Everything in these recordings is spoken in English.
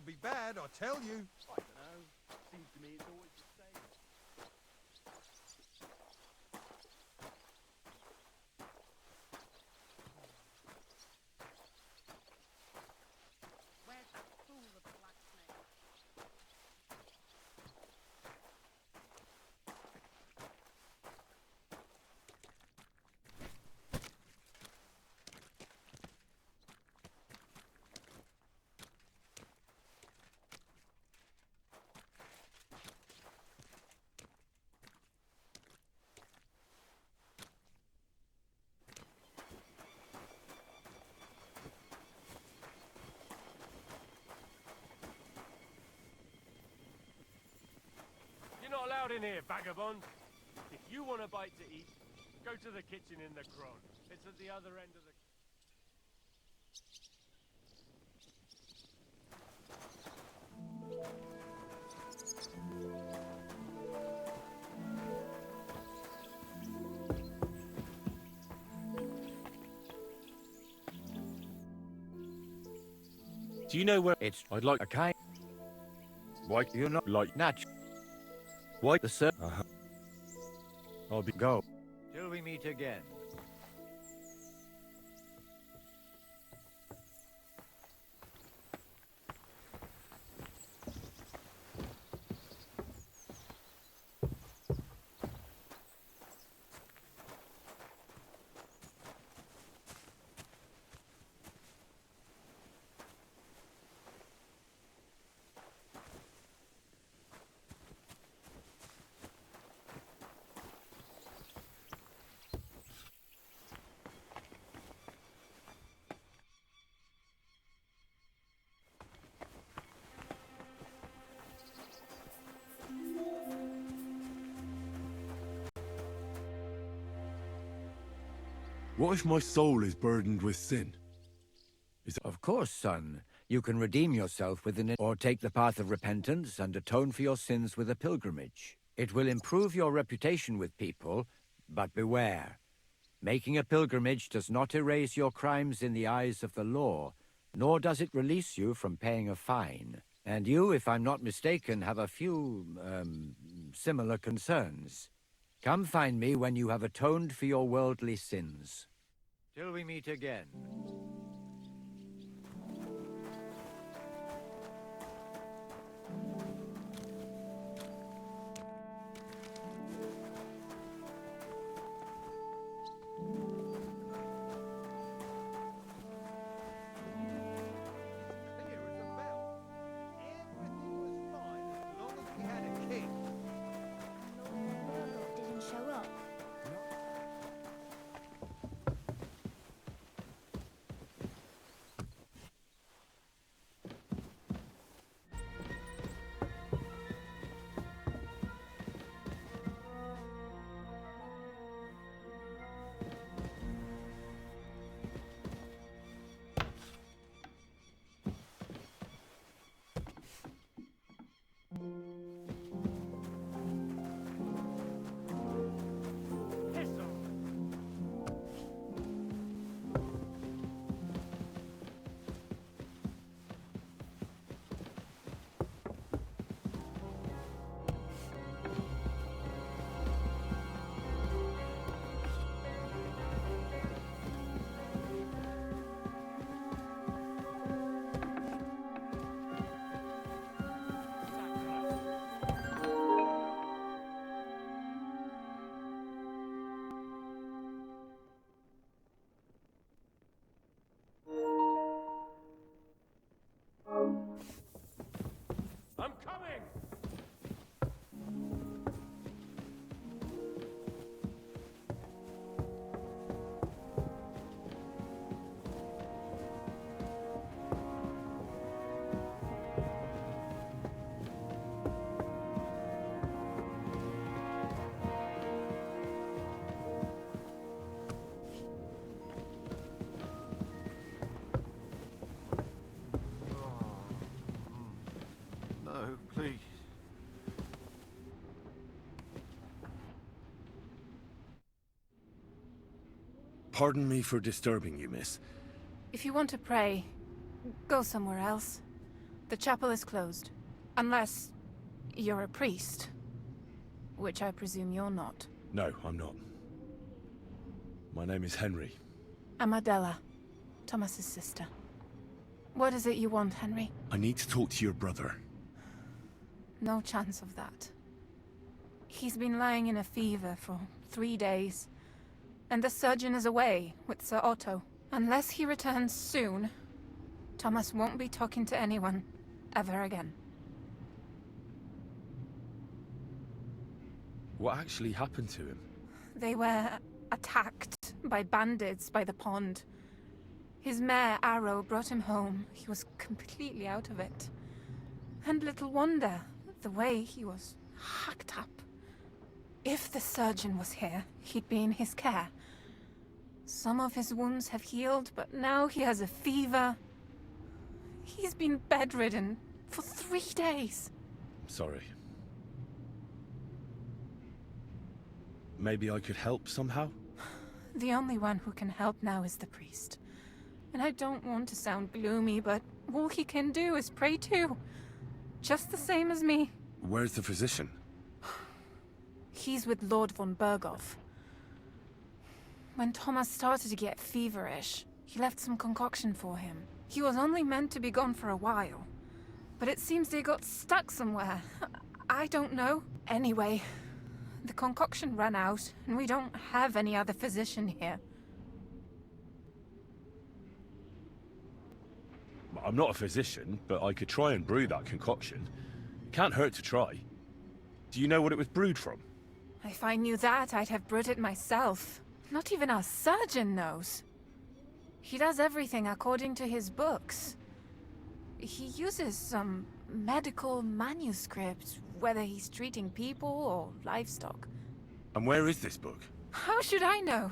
be bad, I tell you. I don't know. Seems to me it's always the same. Where's that fool of a blacksmith? You're not allowed in here, vagabond. If you want a bite to eat, go to the kitchen in the Cron. It's at the other end of the... Do you know where it's? I'd like a kind. Why you're not like natural? Why the sir? I'll be go. Till we meet again. What if my soul is burdened with sin? Of course, son. You can redeem yourself with an or take the path of repentance and atone for your sins with a pilgrimage. It will improve your reputation with people, but beware. Making a pilgrimage does not erase your crimes in the eyes of the law, nor does it release you from paying a fine. And you, if I'm not mistaken, have a few, similar concerns. Come find me when you have atoned for your worldly sins. Till we meet again. Clear as a bell. Everything was fine as long as we had a king. Lord Murloc didn't show up. I'm coming! No, please. Pardon me for disturbing you, miss. If you want to pray, go somewhere else. The chapel is closed. Unless you're a priest. Which I presume you're not. No, I'm not. My name is Henry. I'm Adela, Thomas's sister. What is it you want, Henry? I need to talk to your brother. No chance of that. He's been lying in a fever for 3 days. And the surgeon is away with Sir Otto. Unless he returns soon, Thomas won't be talking to anyone ever again. What actually happened to him? They were attacked by bandits by the pond. His mare, Arrow, brought him home. He was completely out of it. And little wonder, the way he was hacked up. If the surgeon was here, he'd be in his care. Some of his wounds have healed, but now he has a fever. He's been bedridden for 3 days. Sorry. Maybe I could help somehow? The only one who can help now is the priest. And I don't want to sound gloomy, but all he can do is pray too. Just the same as me. Where's the physician? He's with Lord von Berghoff. When Thomas started to get feverish, he left some concoction for him. He was only meant to be gone for a while. But it seems they got stuck somewhere. I don't know. Anyway, the concoction ran out, and we don't have any other physician here. I'm not a physician, but I could try and brew that concoction. It can't hurt to try. Do you know what it was brewed from? If I knew that, I'd have brewed it myself. Not even our surgeon knows. He does everything according to his books. He uses some medical manuscript, whether he's treating people or livestock. And where is this book? How should I know?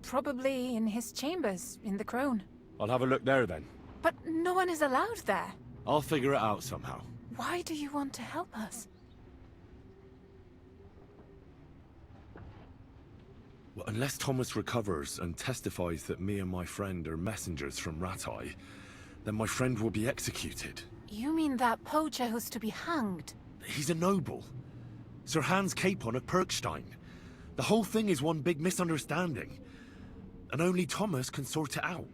Probably in his chambers, in the Crone. I'll have a look there then. But no one is allowed there. I'll figure it out somehow. Why do you want to help us? Well, unless Thomas recovers and testifies that me and my friend are messengers from Rattay, then my friend will be executed. You mean that poacher who's to be hanged? He's a noble. Sir Hans Capon of Perkstein. The whole thing is one big misunderstanding. And only Thomas can sort it out.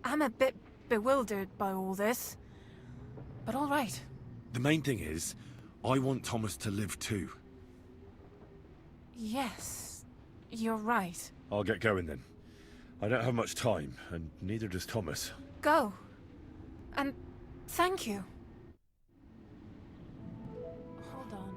I'm a bit bewildered by all this. But all right. The main thing is, I want Thomas to live too. Yes, you're right. I'll get going then. I don't have much time, and neither does Thomas. Go. And thank you. Hold on.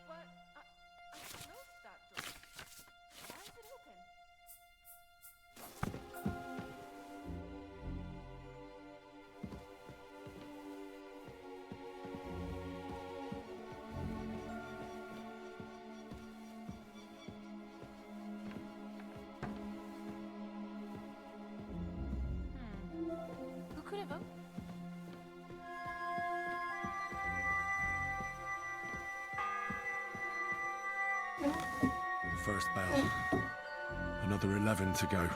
What? I closed that door. Why is it open? Who could have opened? First bell. Another 11 to go.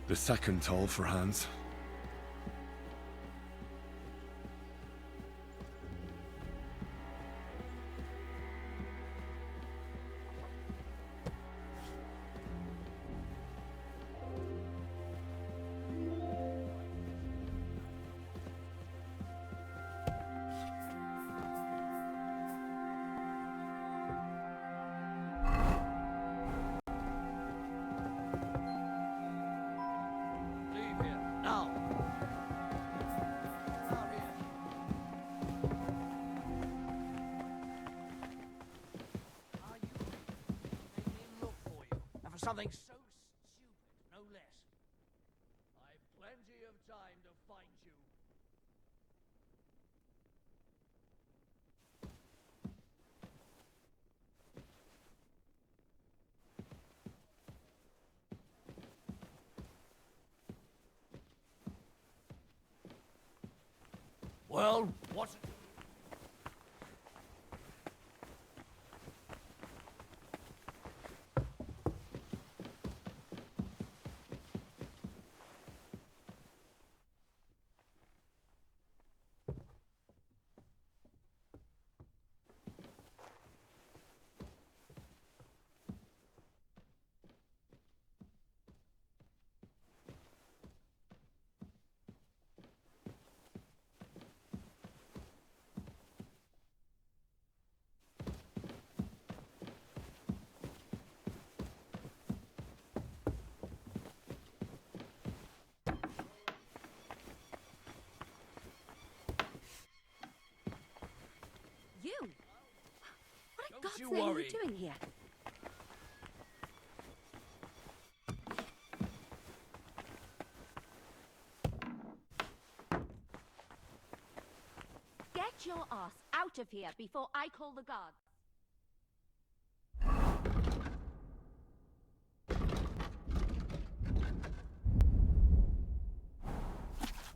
The second toll for Hans. Leave here, now! Out here! Are you making me look for you? And for something so stupid, no less. I've plenty of time to find you. Well, what's it? You? What in Don't God's you name are worry. you doing here? Get your ass out of here before I call the guards.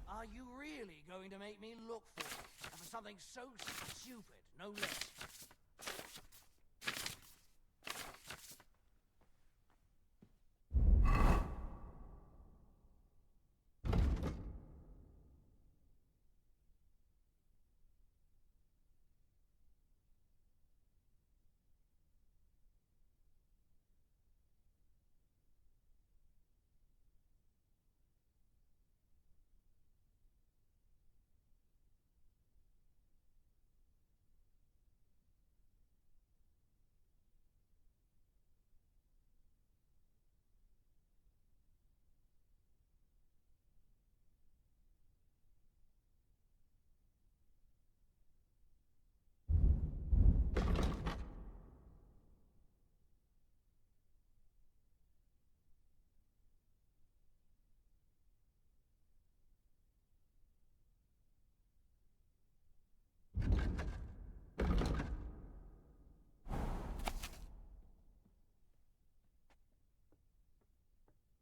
Are you really going to make me look for you? And for something so stupid, no less.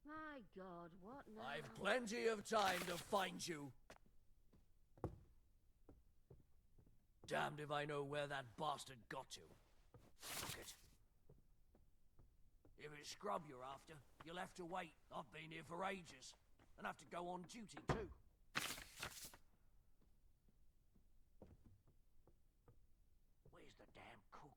My God, what now? I've plenty of time to find you. Damned if I know where that bastard got to. Fuck it. If it's scrub you're after, you'll have to wait. I've been here for ages. And have to go on duty too. Where's the damn cooks?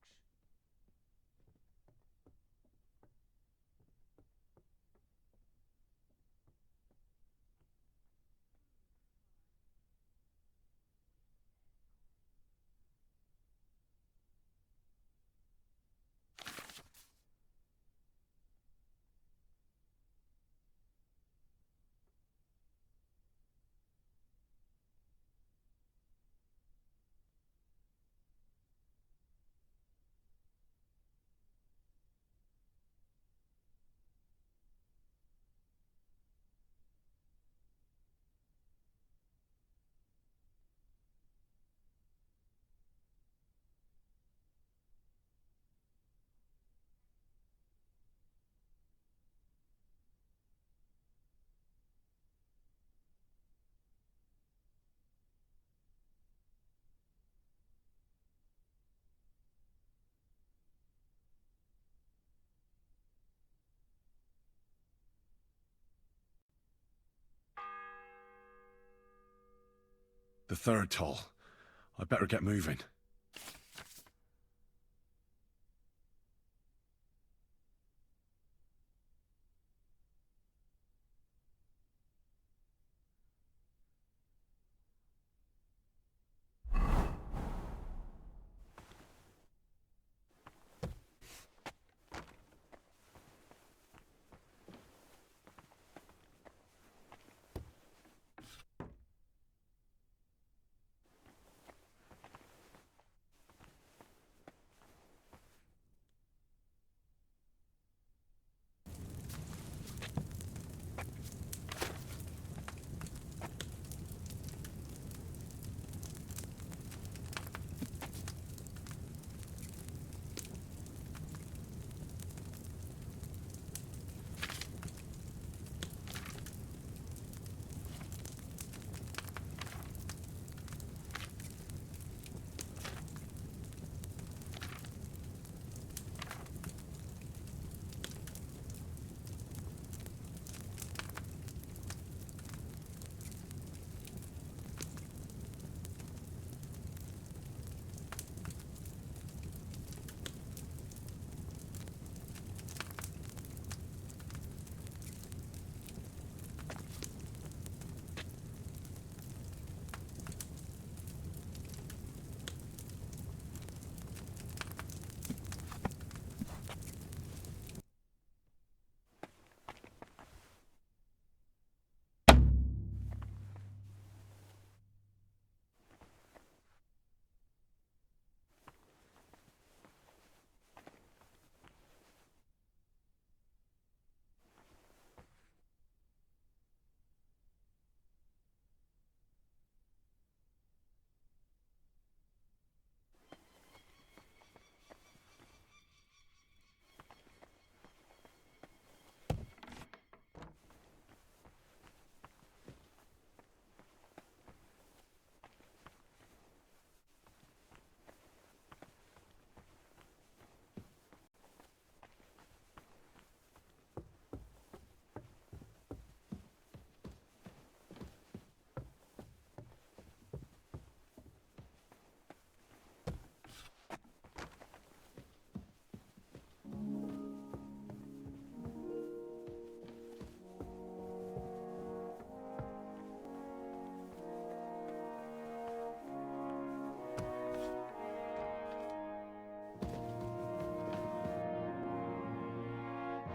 The third toll. I'd better get moving.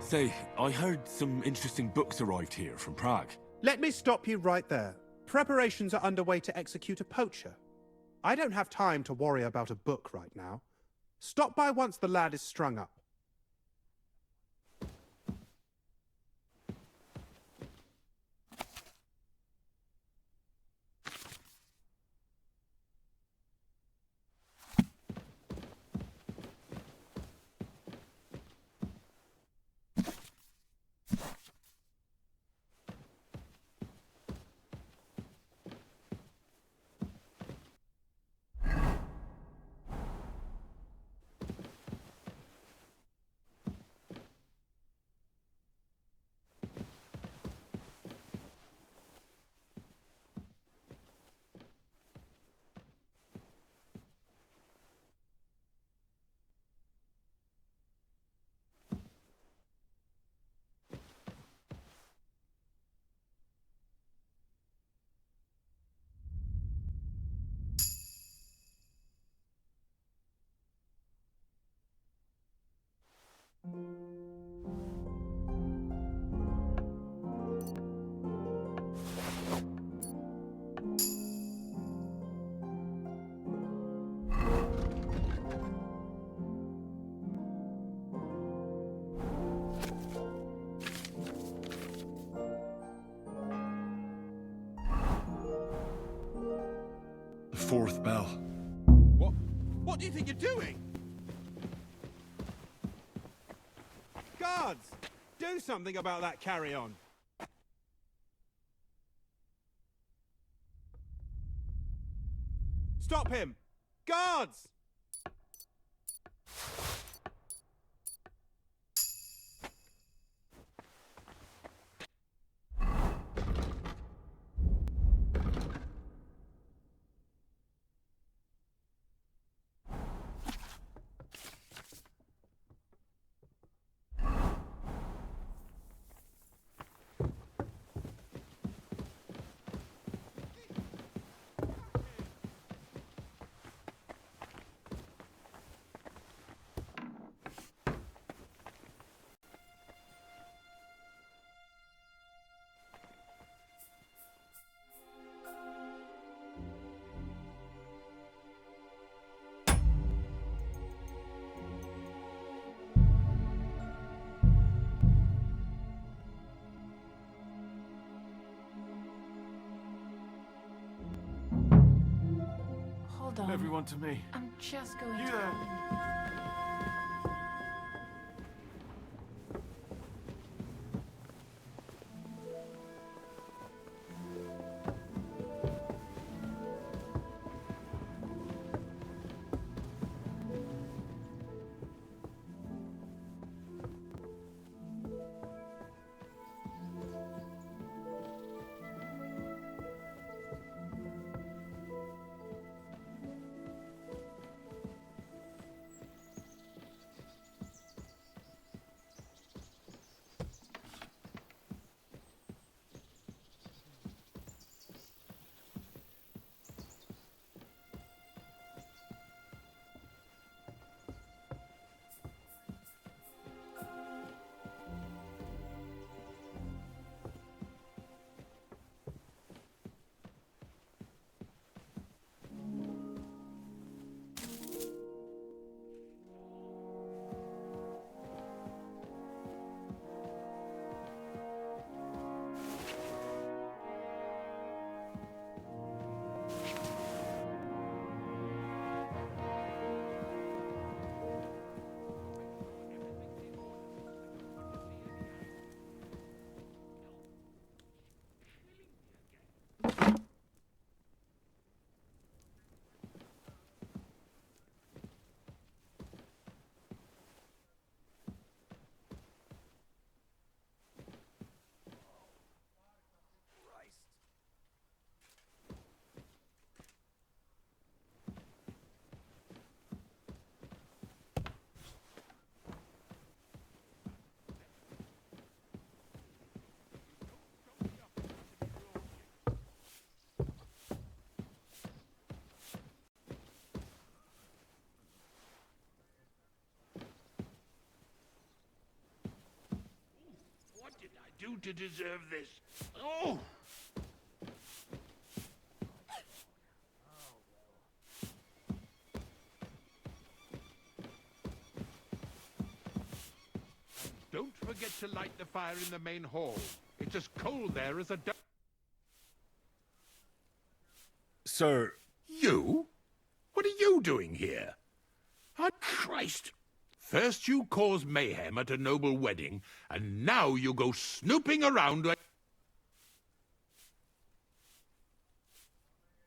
Say, I heard some interesting books arrived here from Prague. Let me stop you right there. Preparations are underway to execute a poacher. I don't have time to worry about a book right now. Stop by once the lad is strung up. The fourth bell. What do you think you're doing? Guards! Do something about that carry-on. Stop him! Guards! Hold on. Everyone to me. I'm just going You to... there? What did I do to deserve this? Oh! Don't forget to light the fire in the main hall. It's as cold there as a duck. Sir, You? What are you doing here? Oh, Christ! First you cause mayhem at a noble wedding, and now you go snooping around like...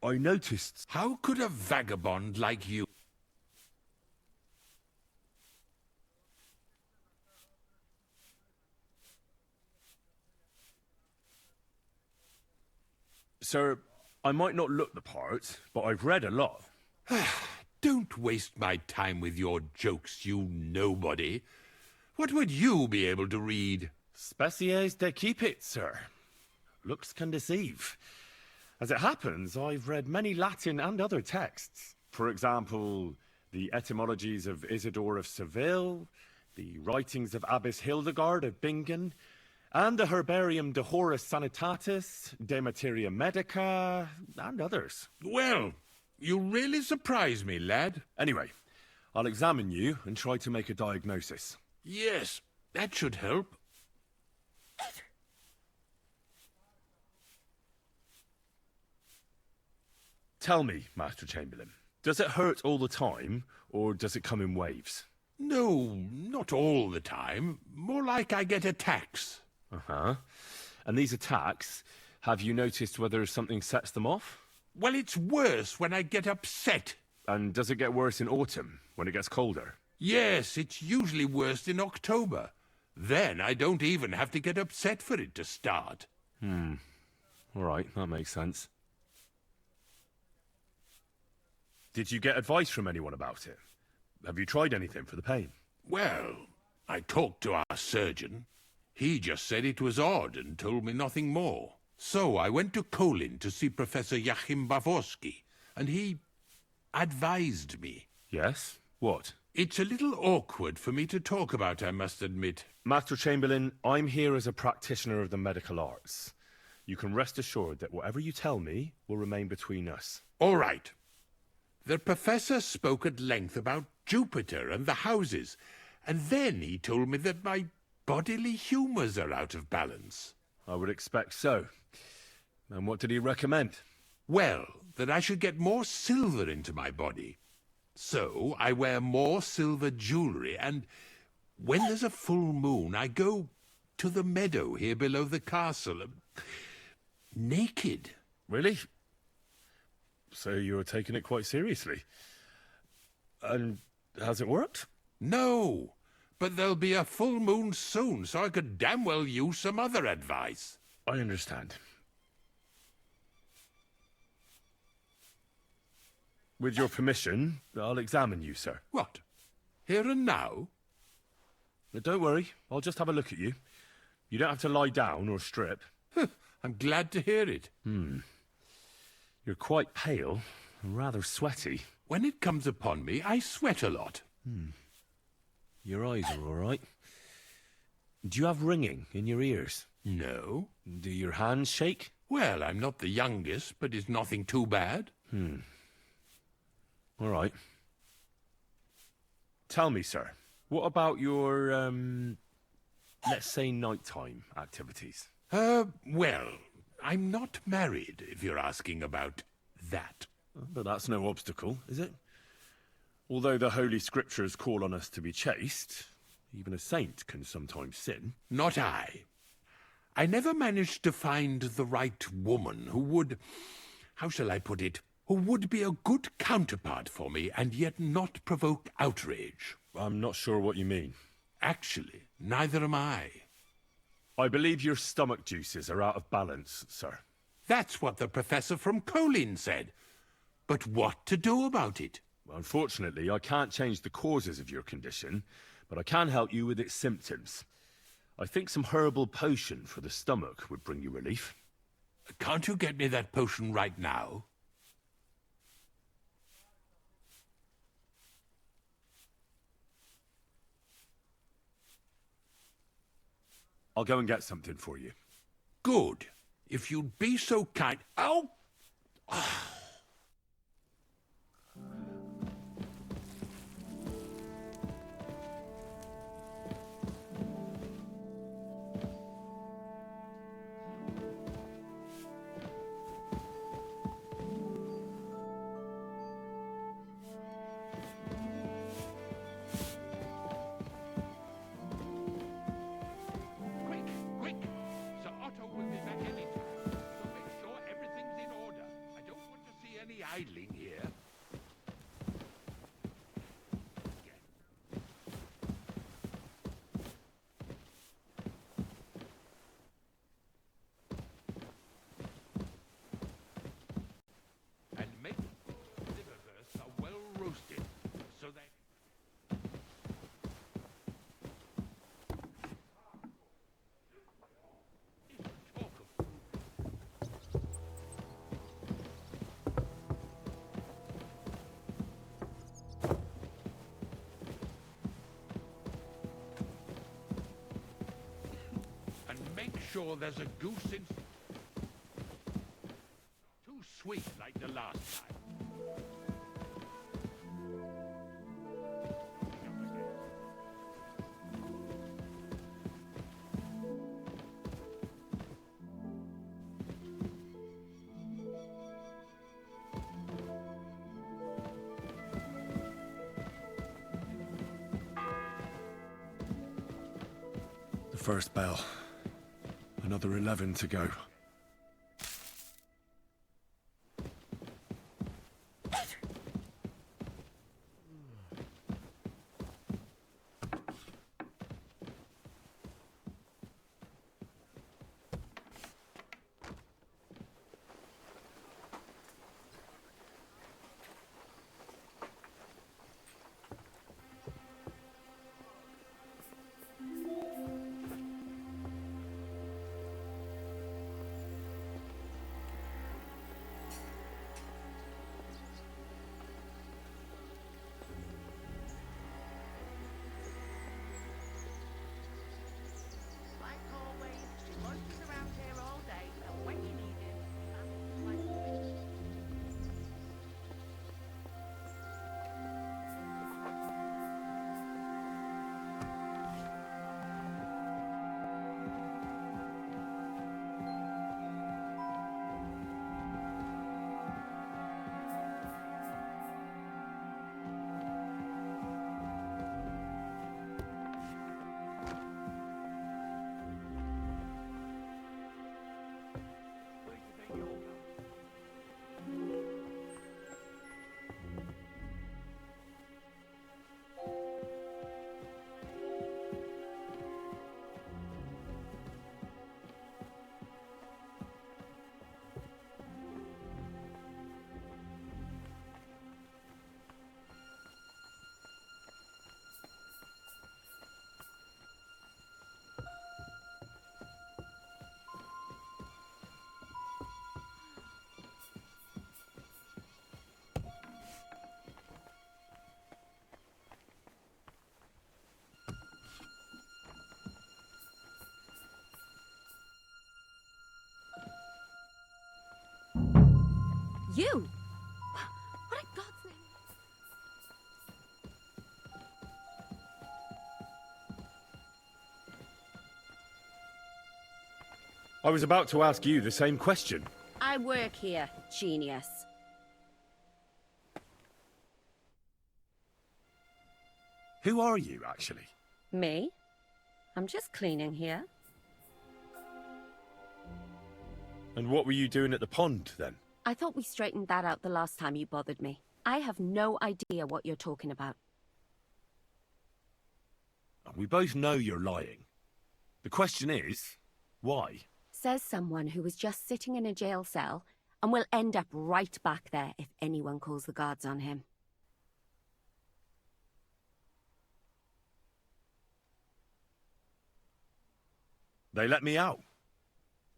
I noticed... How could a vagabond like you... Sir, I might not look the part, but I've read a lot. Don't waste my time with your jokes, you nobody. What would you be able to read? Species de keep it, sir. Looks can deceive. As it happens, I've read many Latin and other texts. For example, the etymologies of Isidore of Seville, the writings of Abbess Hildegard of Bingen, and the Herbarium de Horis Sanitatis, De Materia Medica, and others. Well, you really surprise me, lad. Anyway, I'll examine you and try to make a diagnosis. Yes, that should help. Tell me, Master Chamberlain, does it hurt all the time, or does it come in waves? No, not all the time. More like I get attacks. Uh-huh. And these attacks, have you noticed whether something sets them off? Well, it's worse when I get upset. And does it get worse in autumn, when it gets colder? Yes, it's usually worst in October. Then I don't even have to get upset for it to start. All right, that makes sense. Did you get advice from anyone about it? Have you tried anything for the pain? Well, I talked to our surgeon. He just said it was odd and told me nothing more. So I went to Kolin to see Professor Joachim Bavorsky, and he advised me. Yes? What? It's a little awkward for me to talk about, I must admit. Master Chamberlain, I'm here as a practitioner of the medical arts. You can rest assured that whatever you tell me will remain between us. All right. The professor spoke at length about Jupiter and the houses, and then he told me that my bodily humours are out of balance. I would expect so. And what did he recommend? Well, that I should get more silver into my body. So I wear more silver jewelry, and when there's a full moon, I go to the meadow here below the castle, naked. Really? So you're taking it quite seriously. And has it worked? No, but there'll be a full moon soon, so I could damn well use some other advice. I understand. With your permission, I'll examine you, sir. What? Here and now? But don't worry, I'll just have a look at you. You don't have to lie down or strip. I'm glad to hear it. You're quite pale and rather sweaty. When it comes upon me, I sweat a lot. Your eyes are all right. Do you have ringing in your ears? No. Do your hands shake? Well, I'm not the youngest, but it's nothing too bad. All right. Tell me, sir, what about your, let's say, nighttime activities? Well, I'm not married, if you're asking about that. But that's no obstacle, is it? Although the Holy Scriptures call on us to be chaste, even a saint can sometimes sin. Not I. I never managed to find the right woman who would, how shall I put it, who would be a good counterpart for me and yet not provoke outrage. I'm not sure what you mean. Actually, neither am I. I believe your stomach juices are out of balance, sir. That's what the professor from Colin said. But what to do about it? Unfortunately, I can't change the causes of your condition, but I can help you with its symptoms. I think some herbal potion for the stomach would bring you relief. Can't you get me that potion right now? I'll go and get something for you. Good. If you'd be so kind... Ow! Quick! Sir Otto will be back any time, so make sure everything's in order. I don't want to see any idling here. And make liverwursts are well roasted, so that... Talk of and make sure there's a goose in... Too sweet like the last time. The first bell. Another 11 to go. You? What in God's name? I was about to ask you the same question. I work here, genius. Who are you, actually? Me? I'm just cleaning here. And what were you doing at the pond, then? I thought we straightened that out the last time you bothered me. I have no idea what you're talking about. We both know you're lying. The question is, why? Says someone who was just sitting in a jail cell and will end up right back there if anyone calls the guards on him. They let me out.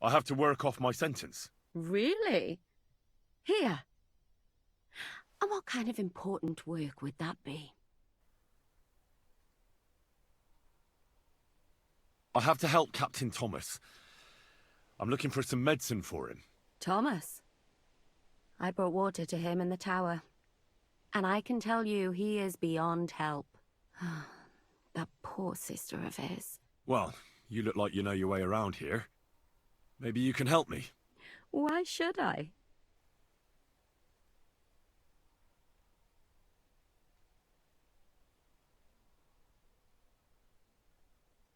I have to work off my sentence. Really? Here. And what kind of important work would that be? I have to help Captain Thomas. I'm looking for some medicine for him. Thomas? I brought water to him in the tower. And I can tell you he is beyond help. That poor sister of his. Well, you look like you know your way around here. Maybe you can help me. Why should I?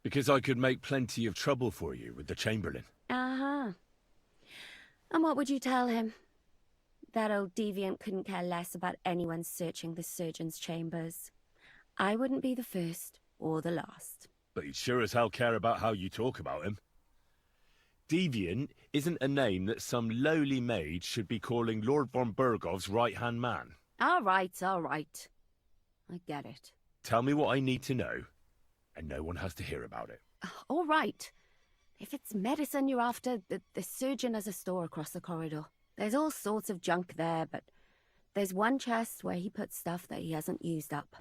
Because I could make plenty of trouble for you with the Chamberlain. Uh-huh. And what would you tell him? That old deviant couldn't care less about anyone searching the surgeon's chambers. I wouldn't be the first or the last. But he'd sure as hell care about how you talk about him. Deviant isn't a name that some lowly maid should be calling Lord von Burgov's right-hand man. All right, all right. I get it. Tell me what I need to know, and no one has to hear about it. All right. If it's medicine you're after, the surgeon has a store across the corridor. There's all sorts of junk there, but there's one chest where he puts stuff that he hasn't used up.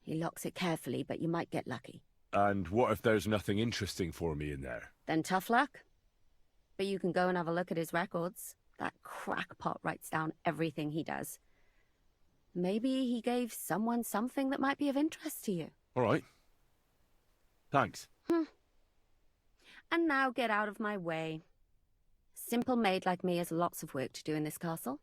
He locks it carefully, but you might get lucky. And what if there's nothing interesting for me in there? Then tough luck. But you can go and have a look at his records. That crackpot writes down everything he does. Maybe he gave someone something that might be of interest to you. All right. Thanks. And now get out of my way. Simple maid like me has lots of work to do in this castle.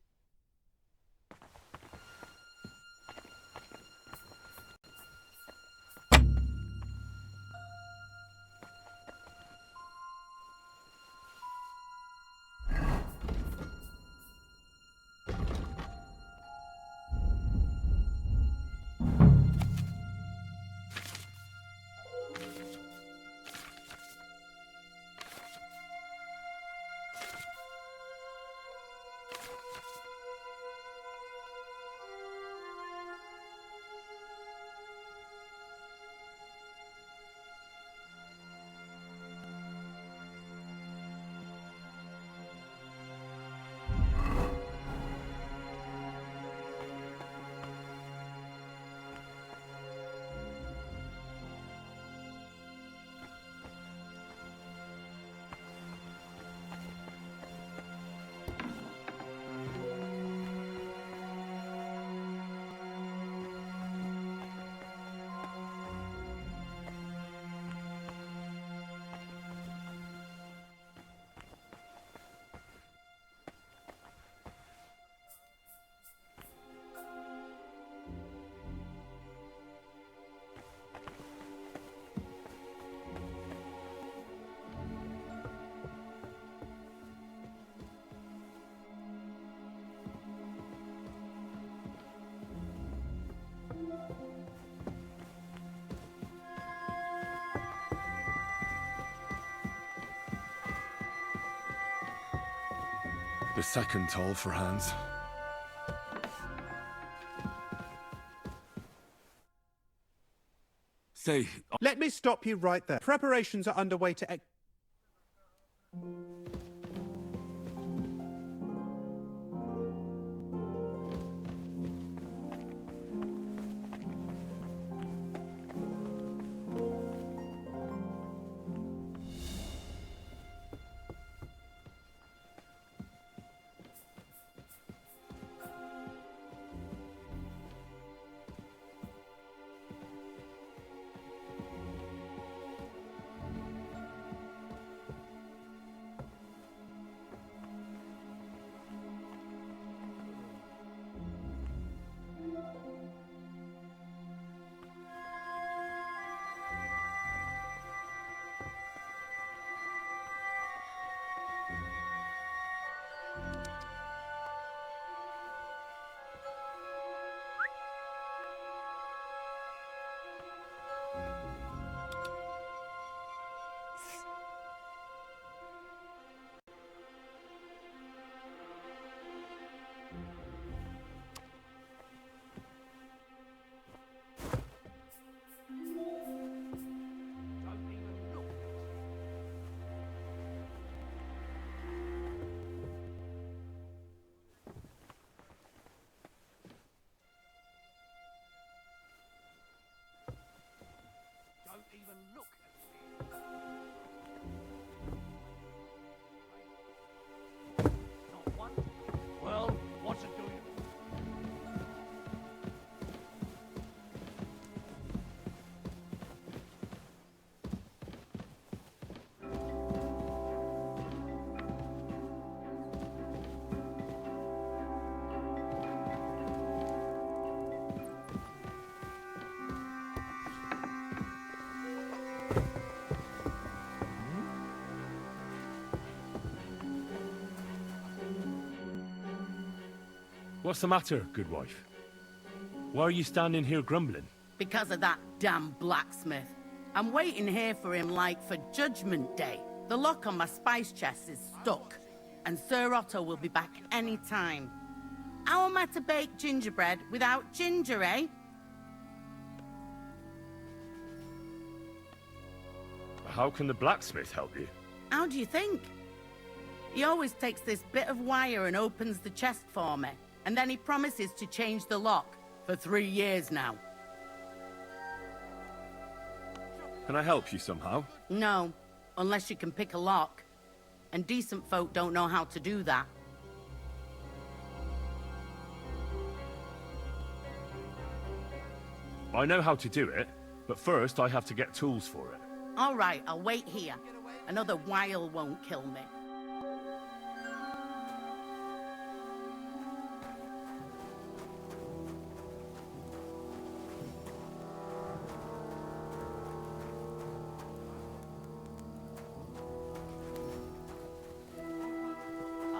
The second toll for Hans. Say, Let me stop you right there. Preparations are underway to What's the matter, good wife? Why are you standing here grumbling? Because of that damn blacksmith. I'm waiting here for him like for Judgment Day. The lock on my spice chest is stuck, and Sir Otto will be back any time. How am I to bake gingerbread without ginger, eh? How can the blacksmith help you? How do you think? He always takes this bit of wire and opens the chest for me, and then he promises to change the lock for 3 years now. Can I help you somehow? No, unless you can pick a lock. And decent folk don't know how to do that. I know how to do it, but first I have to get tools for it. All right, I'll wait here. Another while won't kill me.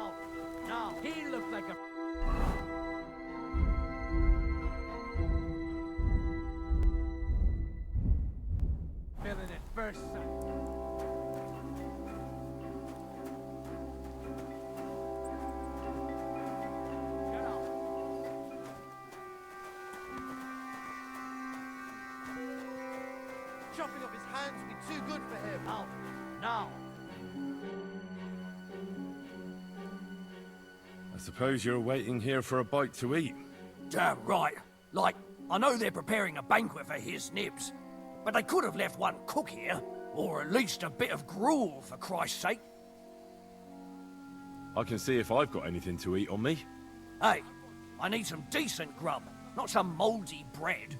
Oh, no. He looked like a... Feeling it first sight. Get off. Chopping off his hands would be too good for him. Oh, no. I suppose you're waiting here for a bite to eat. Damn right. Like, I know they're preparing a banquet for his nibs, but they could have left one cook here, or at least a bit of gruel, for Christ's sake. I can see if I've got anything to eat on me. Hey, I need some decent grub, not some mouldy bread.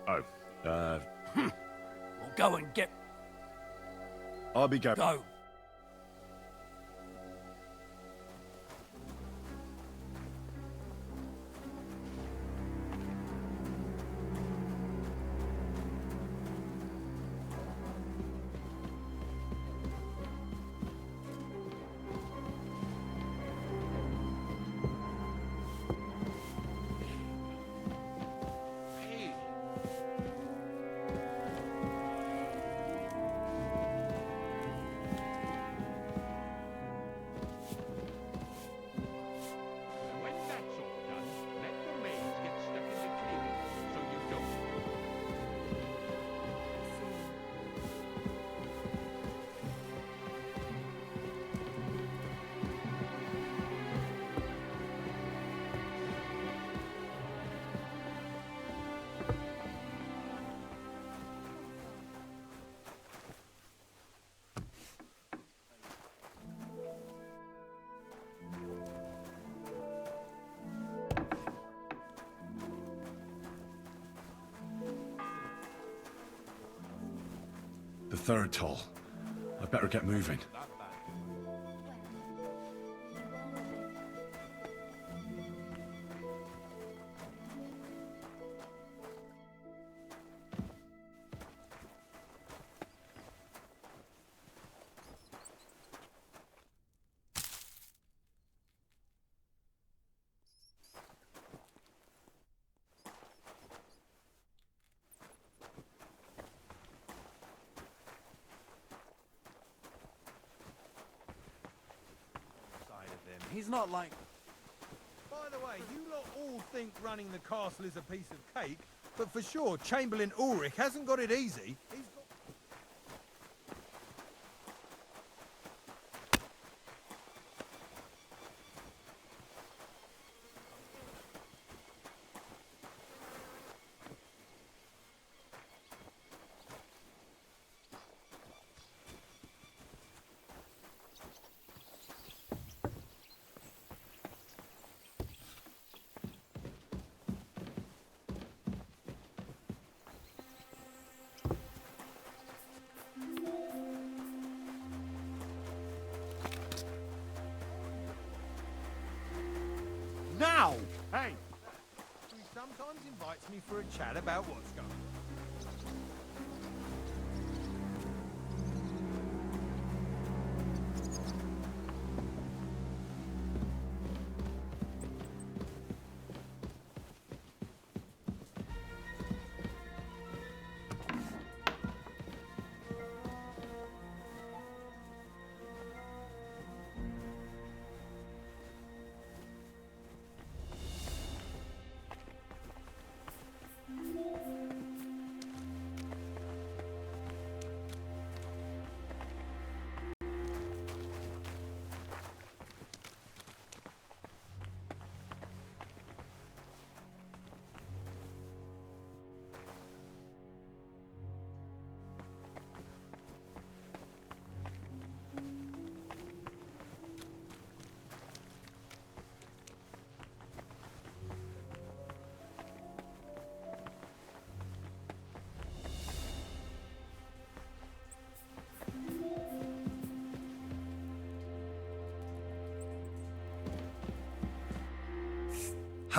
Oh, Well, go and get... I'll be going. Go. When that's all done, let the maids get stuck in the clearing, so you don't. The third toll. I'd better get moving. He's not like... By the way, you lot all think running the castle is a piece of cake, but for sure, Chamberlain Ulrich hasn't got it easy. He's got... Now! Hey, Some sometimes invites me for a chat about what's going on.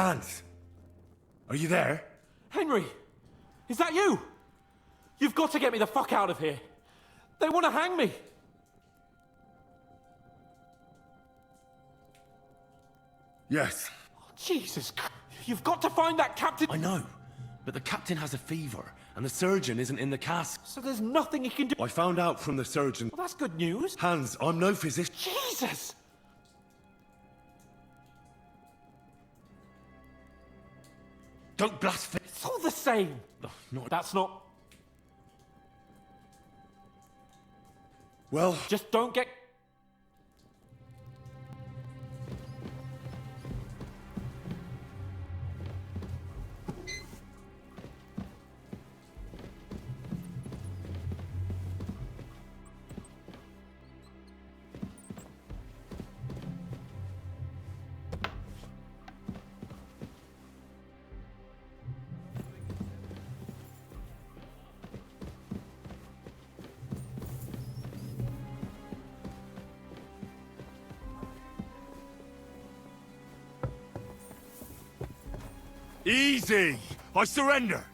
Hans! Are you there? Henry! Is that you? You've got to get me the fuck out of here. They want to hang me. Yes. Oh, Jesus Christ. You've got to find that captain. I know, but the captain has a fever, and the surgeon isn't in the cask. So there's nothing he can do. I found out from the surgeon. Well, that's good news. Hans, I'm no physician. Jesus! Don't blaspheme. It's all the same. No, That's not... Well... Just don't get... Easy! I surrender!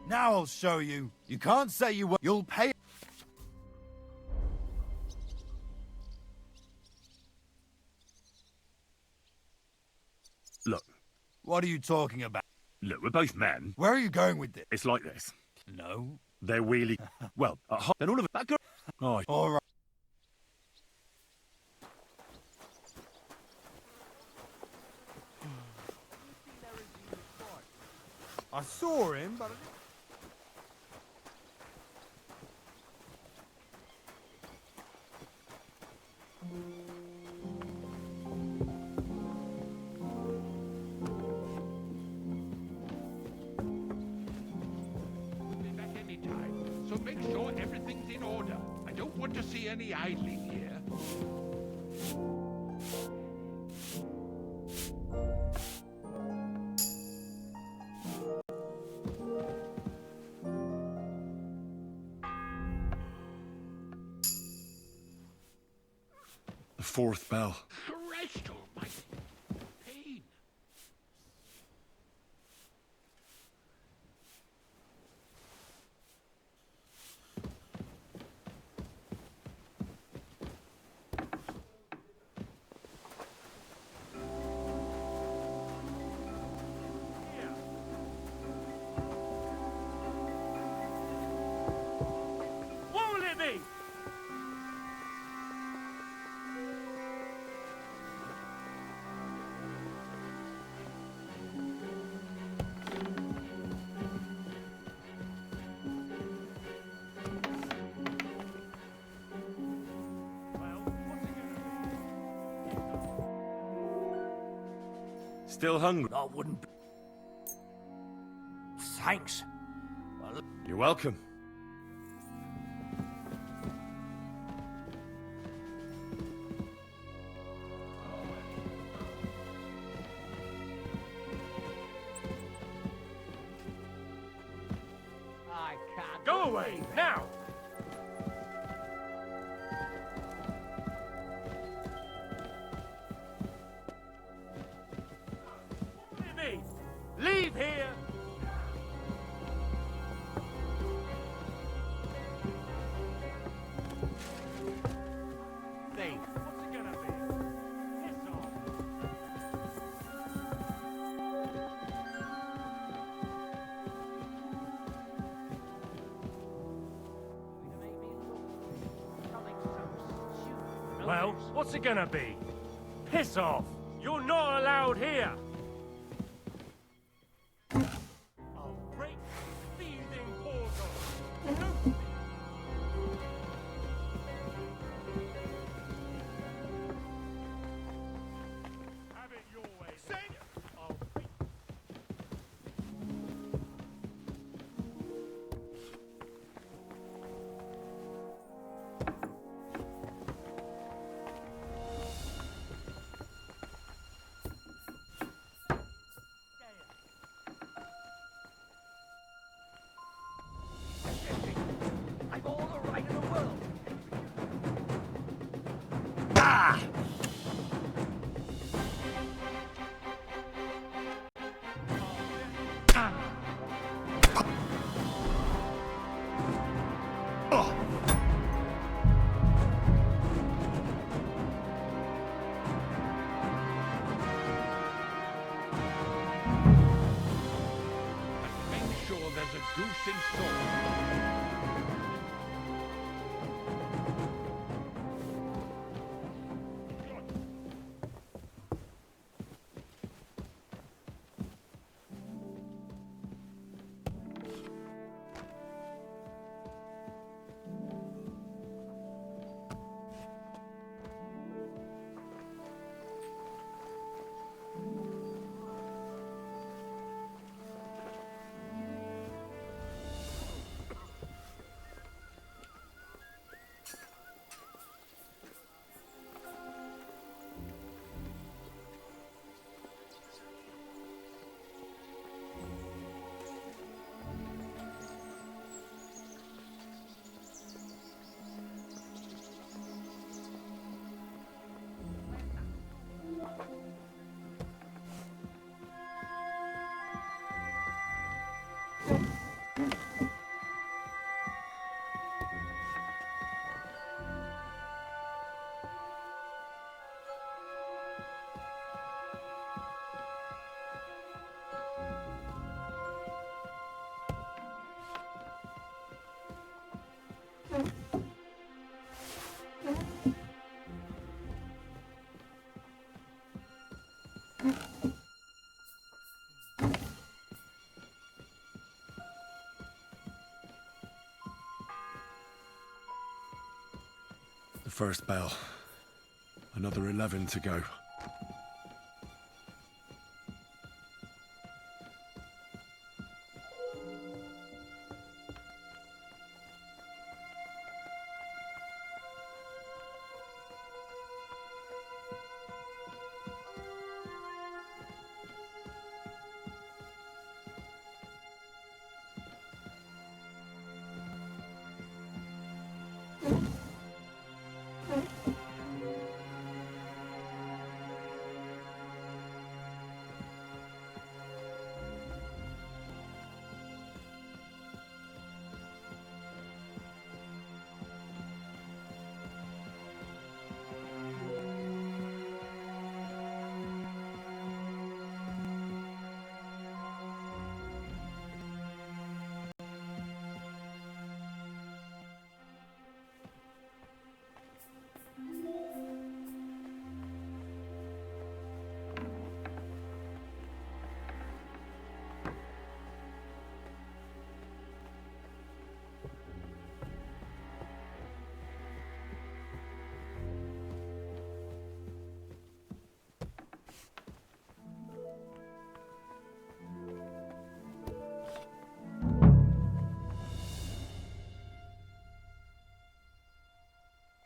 Now I'll show you. You can't say you won't. You'll pay. Look. What are you talking about? Look, we're both men. Where are you going with this? It's like this. No. They're really... well, at home, then all of it... That girl... Oh, All right. I saw him, but I didn't... We'll be back any time, so make sure everything's in order. I don't want to see any idling here. The fourth bell. Christ almighty. Pain. What will it be? Still hungry? I wouldn't... Thanks. Well, You're welcome. I can't... Go away, now! What will it be? Leave Well, what's it gonna be? Piss off! You're not allowed here! I'll break the thieving portal! No! Have it your way, Senior! I'll beat... I've all the right in the world. Ah! Make sure there's a goose in store. The first bell. Another 11 to go.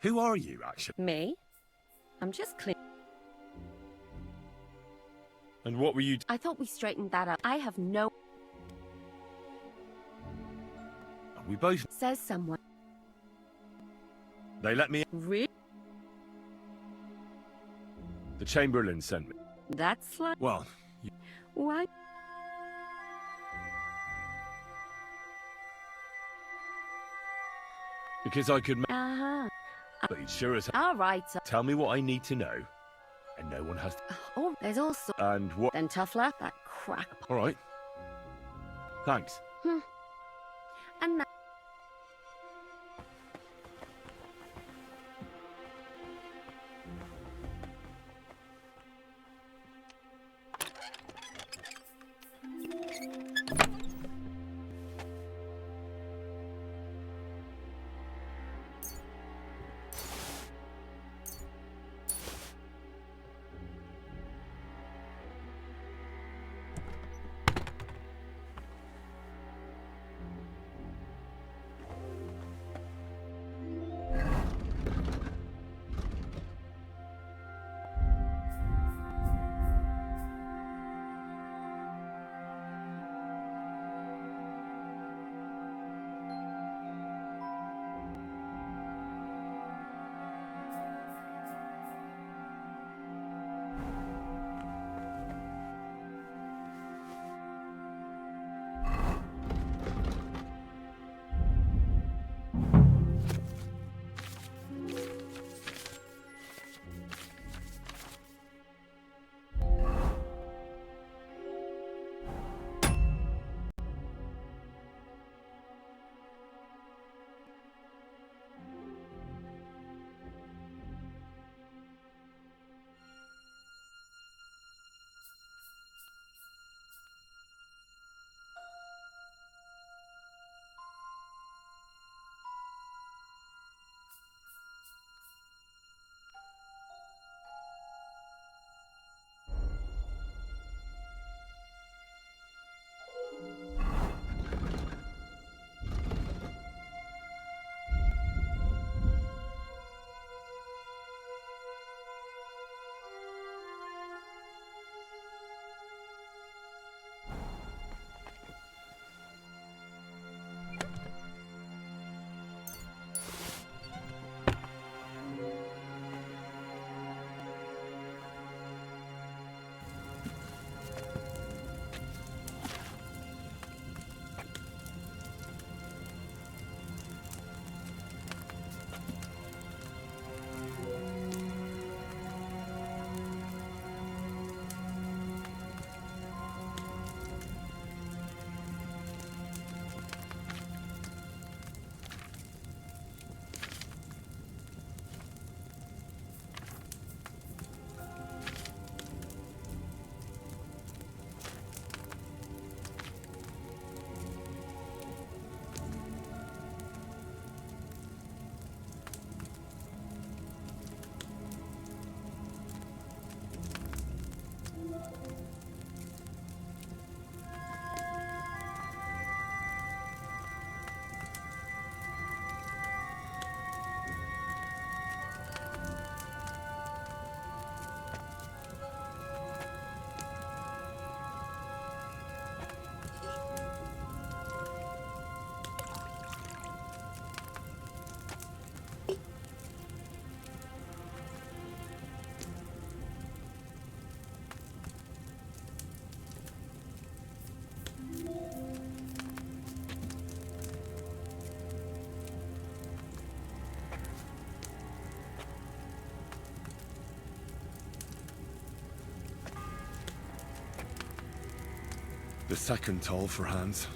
Who are you, actually? Me? I'm just clean. And what were you... I thought we straightened that up. I have no... We both... Says someone. They let me... Really? The Chamberlain sent me. That's like... Well... Why? Because I could... Uh-huh. But it sure as... All right. Tell me what I need to know. And no one has... Oh, there's also... And what... Then tough luck, that crack... All right. Thanks. And now... The second toll for Hans.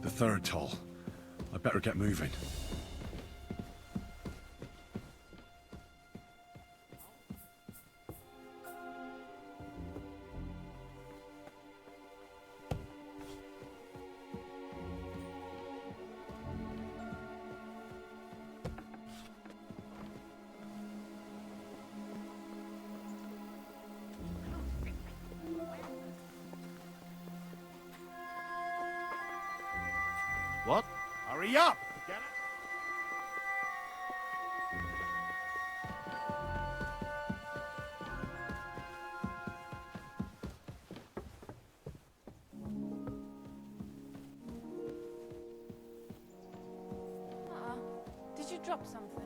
The third toll. I better get moving. What? Hurry up! Get it? Did you drop something?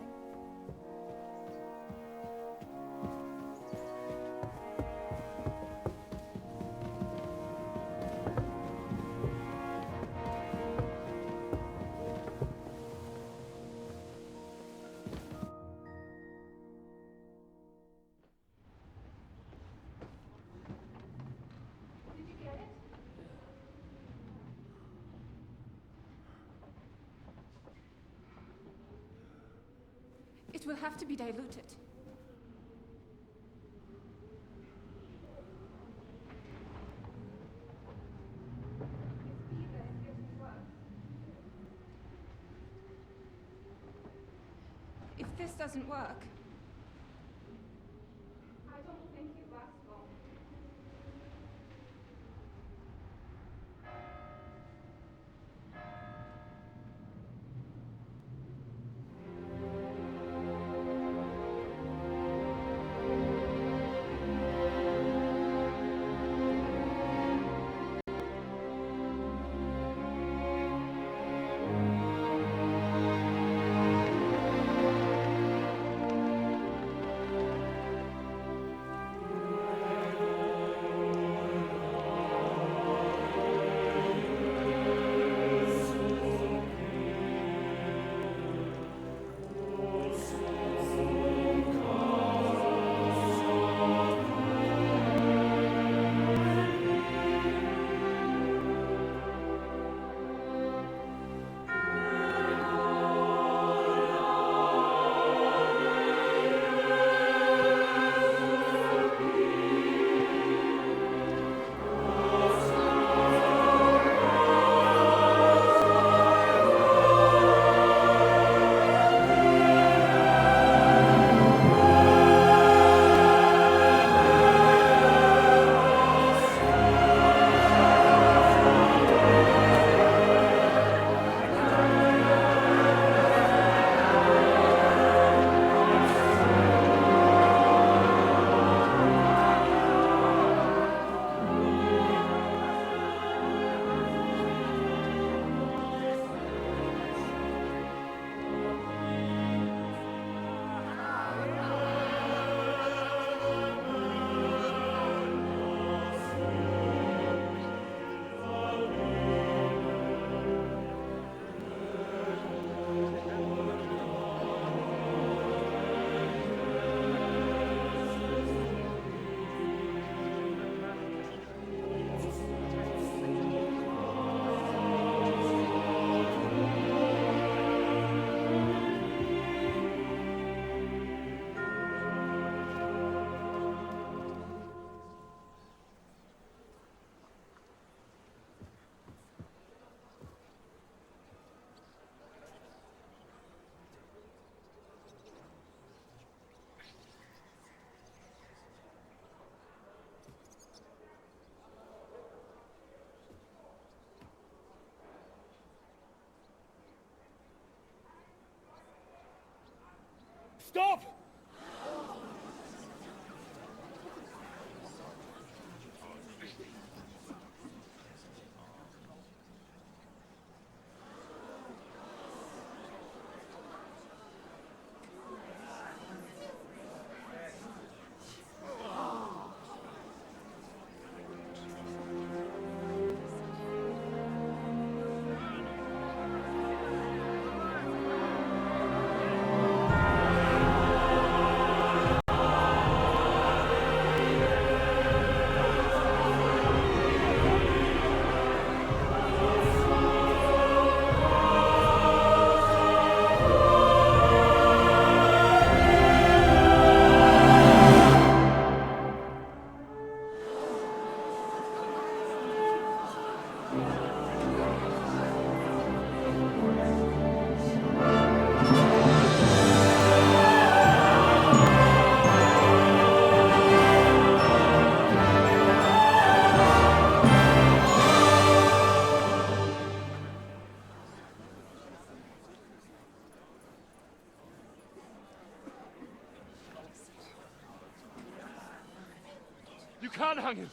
will have to be diluted. If this doesn't work, I don't think it lasts long. Stop! You can't hang him!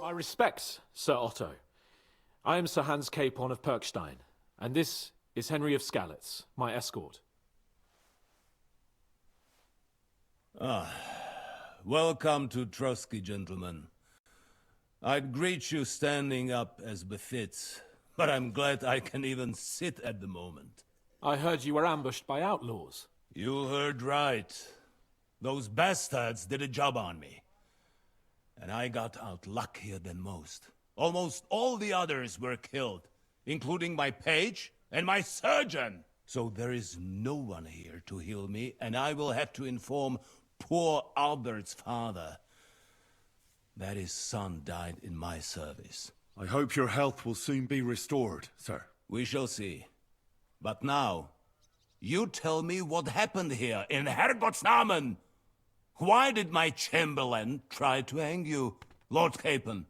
I respect Sir Otto. I am Sir Hans Capon of Perkstein, and this is Henry of Skalitz, my escort. Welcome to Trotsky, gentlemen. I'd greet you standing up as befits, but I'm glad I can even sit at the moment. I heard you were ambushed by outlaws. You heard right. Those bastards did a job on me. And I got out luckier than most. Almost all the others were killed, including my page and my surgeon. So there is no one here to heal me, and I will have to inform poor Albert's father that his son died in my service. I hope your health will soon be restored, sir. We shall see. But now, you tell me what happened here in Herrgottsnamen. Why did my chamberlain try to hang you, Lord Capon?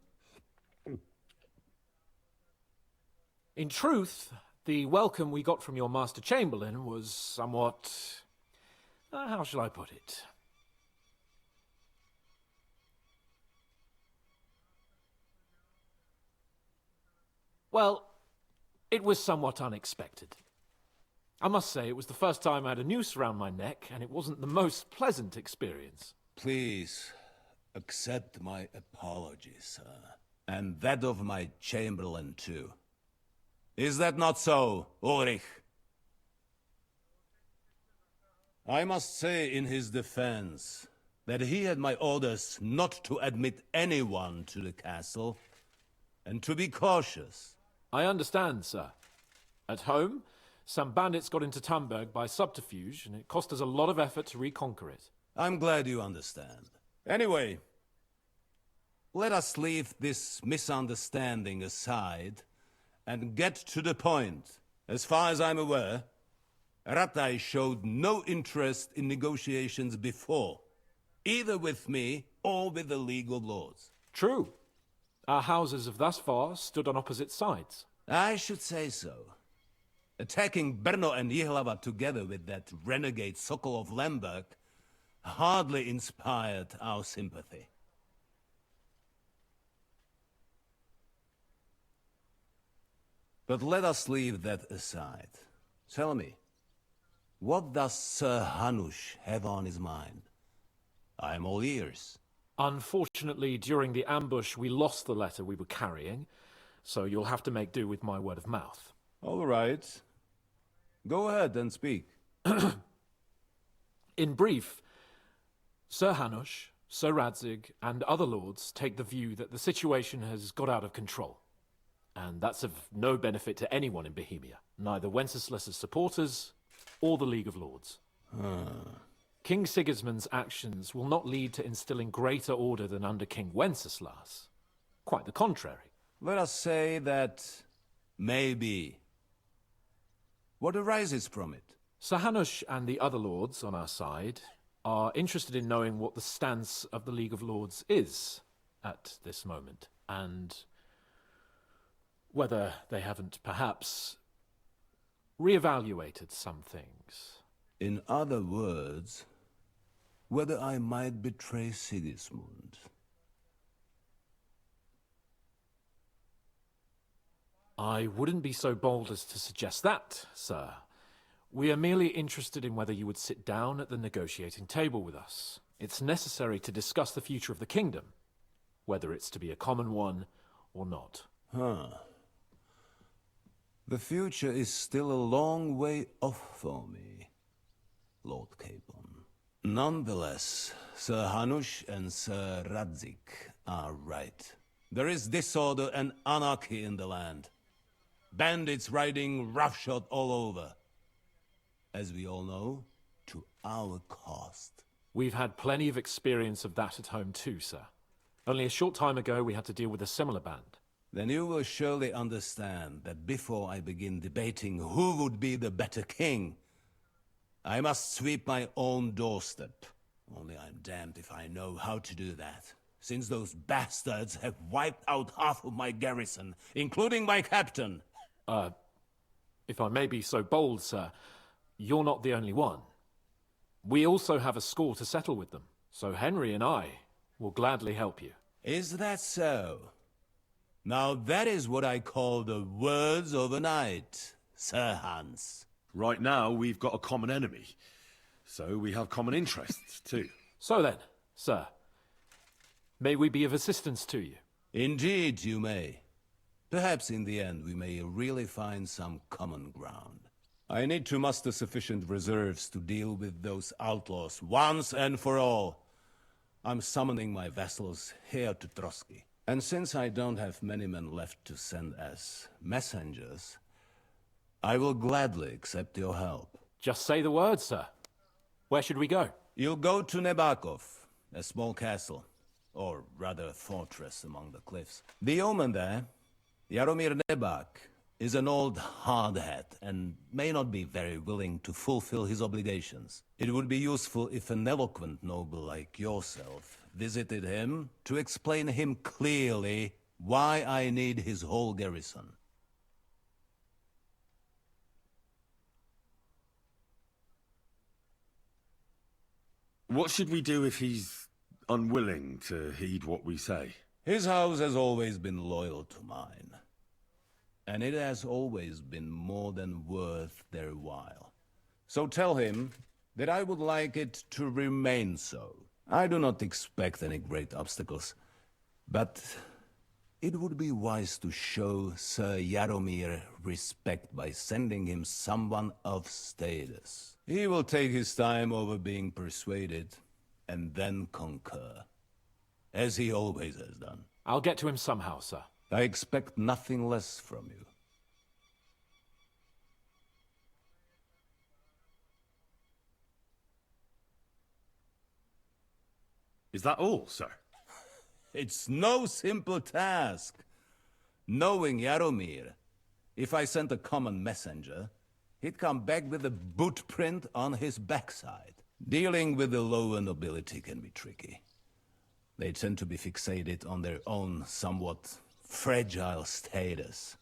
In truth, the welcome we got from your Master Chamberlain was somewhat... how shall I put it? Well, it was somewhat unexpected. I must say, it was the first time I had a noose around my neck, and it wasn't the most pleasant experience. Please, accept my apologies, sir. And that of my chamberlain, too. Is that not so, Ulrich? I must say in his defense that he had my orders not to admit anyone to the castle, and to be cautious. I understand, sir. At home, some bandits got into Tamberg by subterfuge, and it cost us a lot of effort to reconquer it. I'm glad you understand. Anyway, let us leave this misunderstanding aside and get to the point. As far as I'm aware, Ratai showed no interest in negotiations before, either with me or with the League of Lords. True. Our houses have thus far stood on opposite sides. I should say so. Attacking Brno and Jihlava together with that renegade Sokol of Lemberg hardly inspired our sympathy. But let us leave that aside. Tell me, what does Sir Hanush have on his mind? I am all ears. Unfortunately, during the ambush, we lost the letter we were carrying, so you'll have to make do with my word of mouth. All right. Go ahead and speak. In brief, Sir Hanush, Sir Radzig, and other lords take the view that the situation has got out of control. And that's of no benefit to anyone in Bohemia, neither Wenceslas's supporters or the League of Lords. King Sigismund's actions will not lead to instilling greater order than under King Wenceslas. Quite the contrary. Let us say that maybe. What arises from it? Sir Hanush and the other lords on our side are interested in knowing what the stance of the League of Lords is at this moment, and whether they haven't perhaps reevaluated some things. In other words, whether I might betray Sigismund. I wouldn't be so bold as to suggest that, sir. We are merely interested in whether you would sit down at the negotiating table with us. It's necessary to discuss the future of the kingdom, whether it's to be a common one or not. The future is still a long way off for me, Lord Capon. Nonetheless, Sir Hanush and Sir Radzig are right. There is disorder and anarchy in the land. Bandits riding roughshod all over. As we all know, to our cost. We've had plenty of experience of that at home too, sir. Only a short time ago we had to deal with a similar band. Then you will surely understand that before I begin debating who would be the better king, I must sweep my own doorstep. Only I'm damned if I know how to do that, since those bastards have wiped out half of my garrison, including my captain. If I may be so bold, sir, you're not the only one. We also have a score to settle with them, so Henry and I will gladly help you. Is that so? Now that is what I call the words of a knight, Sir Hans. Right now, we've got a common enemy. So we have common interests, too. So then, sir, may we be of assistance to you? Indeed, you may. Perhaps in the end we may really find some common ground. I need to muster sufficient reserves to deal with those outlaws once and for all. I'm summoning my vassals here to Trotsky. And since I don't have many men left to send as messengers, I will gladly accept your help. Just say the word, sir. Where should we go? You'll go to Nebakov, a small castle, or rather fortress among the cliffs. The yeoman there, Jaromir Nebak, is an old hardhat and may not be very willing to fulfill his obligations. It would be useful if an eloquent noble like yourself visited him to explain him clearly why I need his whole garrison. What should we do if he's unwilling to heed what we say? His house has always been loyal to mine. And it has always been more than worth their while. So tell him that I would like it to remain so. I do not expect any great obstacles, but it would be wise to show Sir Jaromir respect by sending him someone of status. He will take his time over being persuaded, and then concur, as he always has done. I'll get to him somehow, sir. I expect nothing less from you. Is that all, sir? It's no simple task. Knowing Jaromir, if I sent a common messenger, he'd come back with a boot print on his backside. Dealing with the lower nobility can be tricky. They tend to be fixated on their own somewhat fragile status.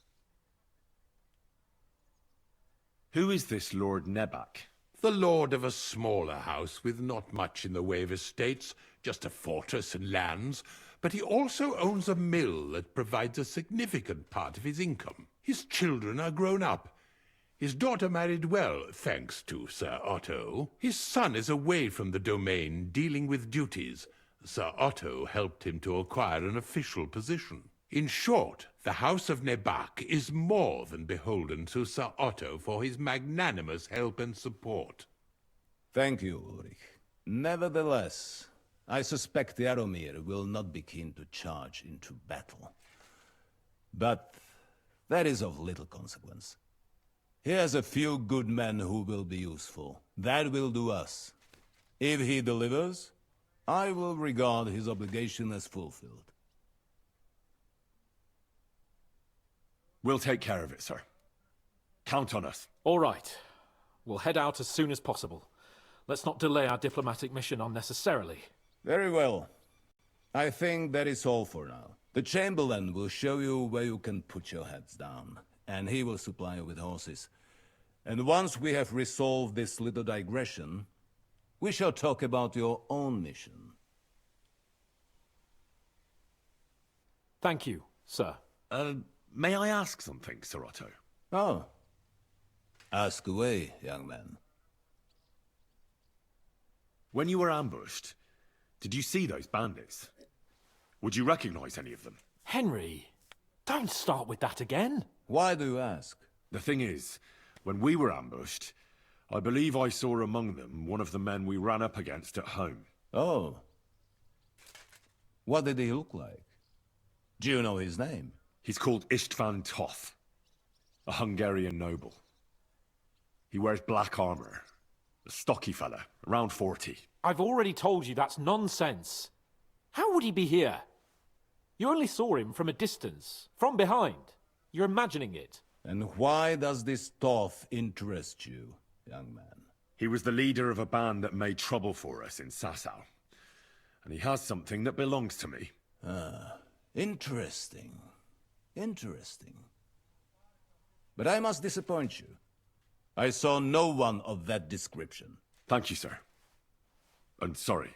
Who is this Lord Nebak? The lord of a smaller house with not much in the way of estates, just a fortress and lands, but he also owns a mill that provides a significant part of his income. His children are grown up. His daughter married well, thanks to Sir Otto. His son is away from the domain, dealing with duties. Sir Otto helped him to acquire an official position. In short, the House of Nebak is more than beholden to Sir Otto for his magnanimous help and support. Thank you, Ulrich. Nevertheless, I suspect Jaromir will not be keen to charge into battle. But that is of little consequence. He has a few good men who will be useful. That will do us. If he delivers, I will regard his obligation as fulfilled. We'll take care of it, sir. Count on us. All right. We'll head out as soon as possible. Let's not delay our diplomatic mission unnecessarily. Very well. I think that is all for now. The Chamberlain will show you where you can put your heads down, and he will supply you with horses. And once we have resolved this little digression, we shall talk about your own mission. Thank you, sir. May I ask something, Sir Otto? Oh. Ask away, young man. When you were ambushed, did you see those bandits? Would you recognize any of them? Henry, don't start with that again. Why do you ask? The thing is, when we were ambushed, I believe I saw among them one of the men we ran up against at home. Oh. What did he look like? Do you know his name? He's called István Toth, a Hungarian noble. He wears black armor. A stocky fella, around 40. I've already told you that's nonsense. How would he be here? You only saw him from a distance, from behind. You're imagining it. And why does this Toth interest you, young man? He was the leader of a band that made trouble for us in Sasau. And he has something that belongs to me. Ah, interesting. Interesting. But I must disappoint you. I saw no one of that description. Thank you, sir. And sorry.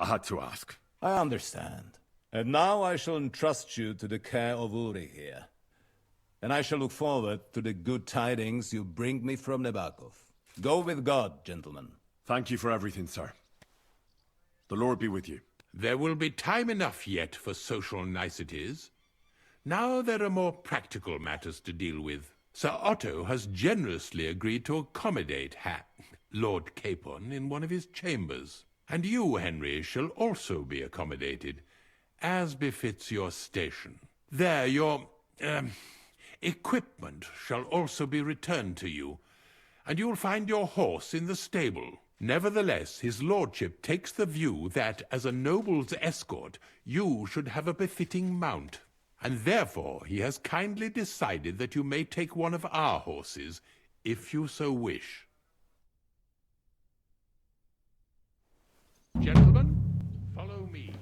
I had to ask. I understand. And now I shall entrust you to the care of Uri here. And I shall look forward to the good tidings you bring me from Nebakov. Go with God, gentlemen. Thank you for everything, sir. The Lord be with you. There will be time enough yet for social niceties. Now there are more practical matters to deal with. Sir Otto has generously agreed to accommodate Lord Capon in one of his chambers. And you, Henry, shall also be accommodated, as befits your station. There, your equipment shall also be returned to you, and you'll find your horse in the stable. Nevertheless, his lordship takes the view that, as a noble's escort, you should have a befitting mount, and therefore he has kindly decided that you may take one of our horses, if you so wish. Gentlemen, follow me.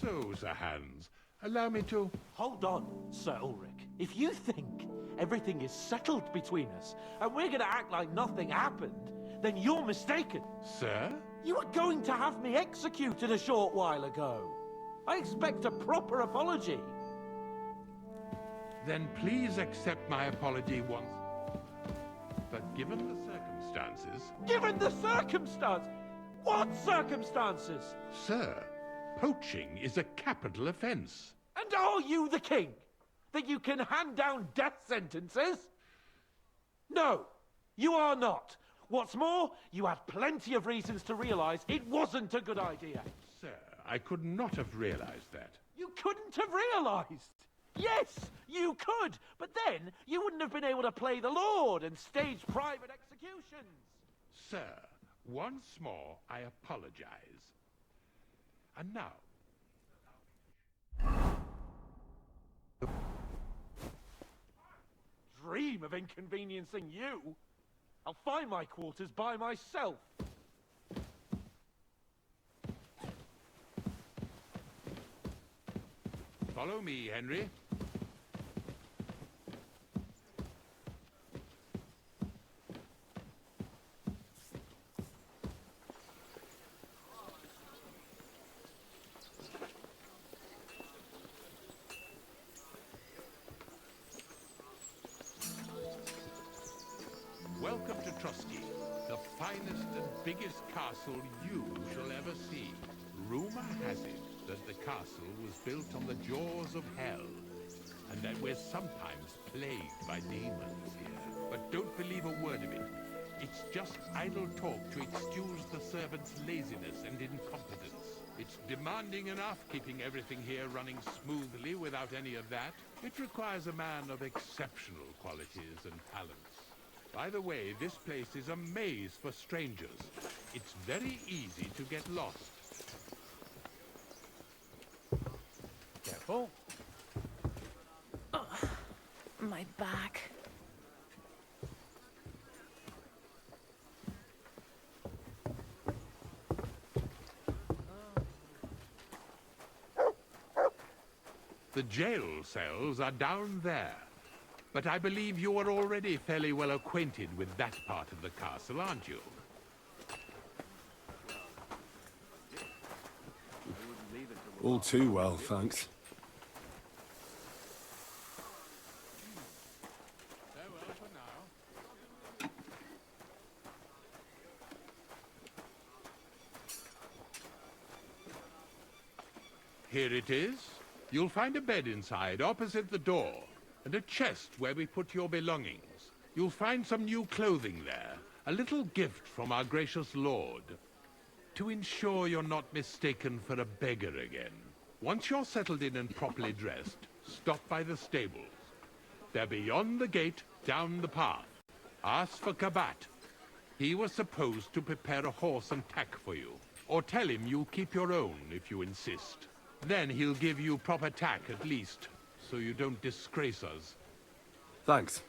So, Sir Hans, allow me to... Hold on, Sir Ulrich. If you think everything is settled between us, and we're going to act like nothing happened, then you're mistaken. Sir? You were going to have me executed a short while ago. I expect a proper apology. Then please accept my apology once. But given the circumstances... Given the circumstance? What circumstances? Sir, poaching is a capital offence. And are you the king? That you can hand down death sentences? No, you are not. What's more, you had plenty of reasons to realise it wasn't a good idea. Sir, I could not have realised that. You couldn't have realised? Yes, you could, but then you wouldn't have been able to play the Lord and stage private executions. Sir, once more I apologise. And now... Dream of inconveniencing you? I'll find my quarters by myself. Follow me, Henry. Welcome to Trusky, the finest and biggest castle you shall ever see. Rumor has it that the castle was built on the jaws of hell, and that we're sometimes plagued by demons here. But don't believe a word of it. It's just idle talk to excuse the servants' laziness and incompetence. It's demanding enough keeping everything here running smoothly without any of that. It requires a man of exceptional qualities and talents. By the way, this place is a maze for strangers. It's very easy to get lost. Careful. My back. The jail cells are down there. But I believe you are already fairly well acquainted with that part of the castle, aren't you? All too well, thanks. Farewell for now. Here it is. You'll find a bed inside, opposite the door, and a chest where we put your belongings. You'll find some new clothing there, a little gift from our gracious lord, to ensure you're not mistaken for a beggar again. Once you're settled in and properly dressed, stop by the stables. They're beyond the gate, down the path. Ask for Kabat. He was supposed to prepare a horse and tack for you. Or tell him you'll keep your own if you insist. Then he'll give you proper tack at least, so you don't disgrace us. Thanks.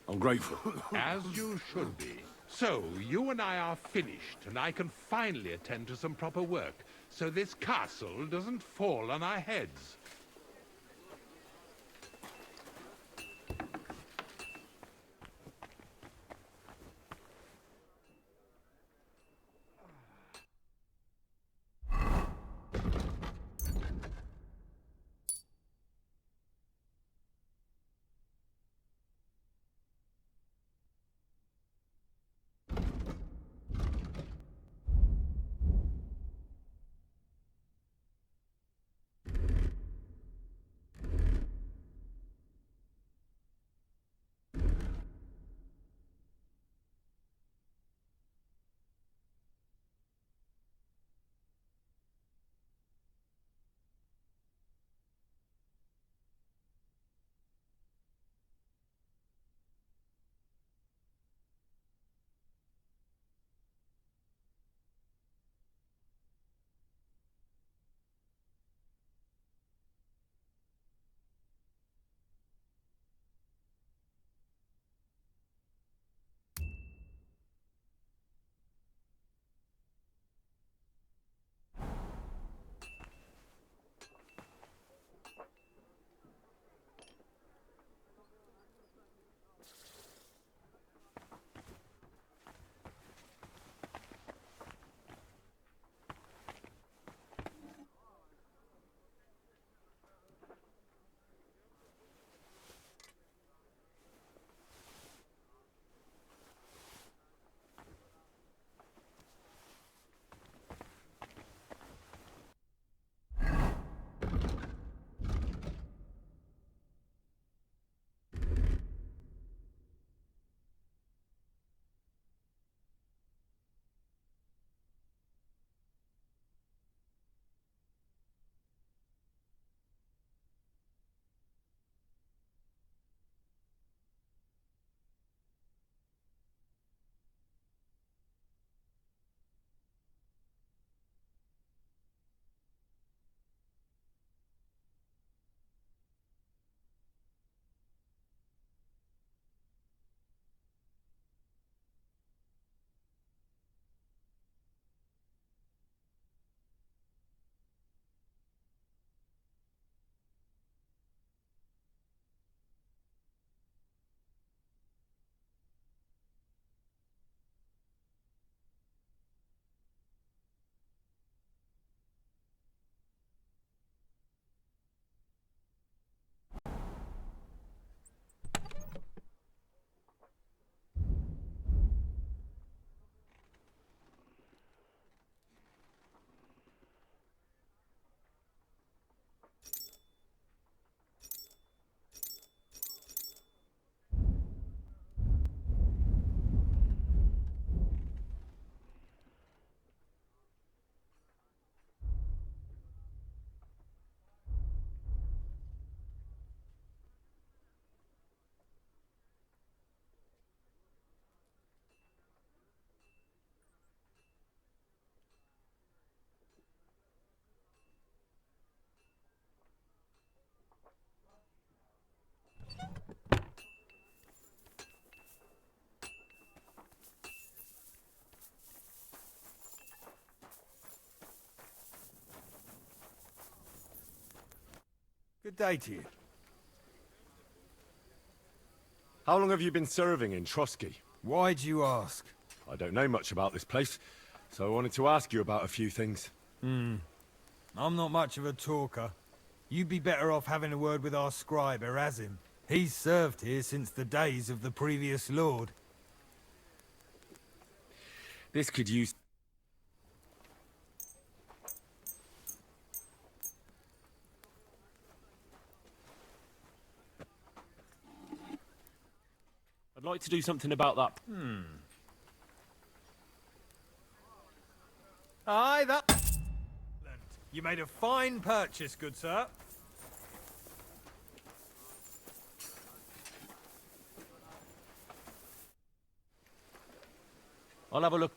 I'm grateful. As you should be. So, you and I are finished, and I can finally attend to some proper work, so this castle doesn't fall on our heads. Good day to you. How long have you been serving in Trotsky? Why do you ask? I don't know much about this place, so I wanted to ask you about a few things. I'm not much of a talker. You'd be better off having a word with our scribe, Erasim. He's served here since the days of the previous lord. This could use... I'd like to do something about that. Aye, that... You made a fine purchase, good sir. I'll have a look.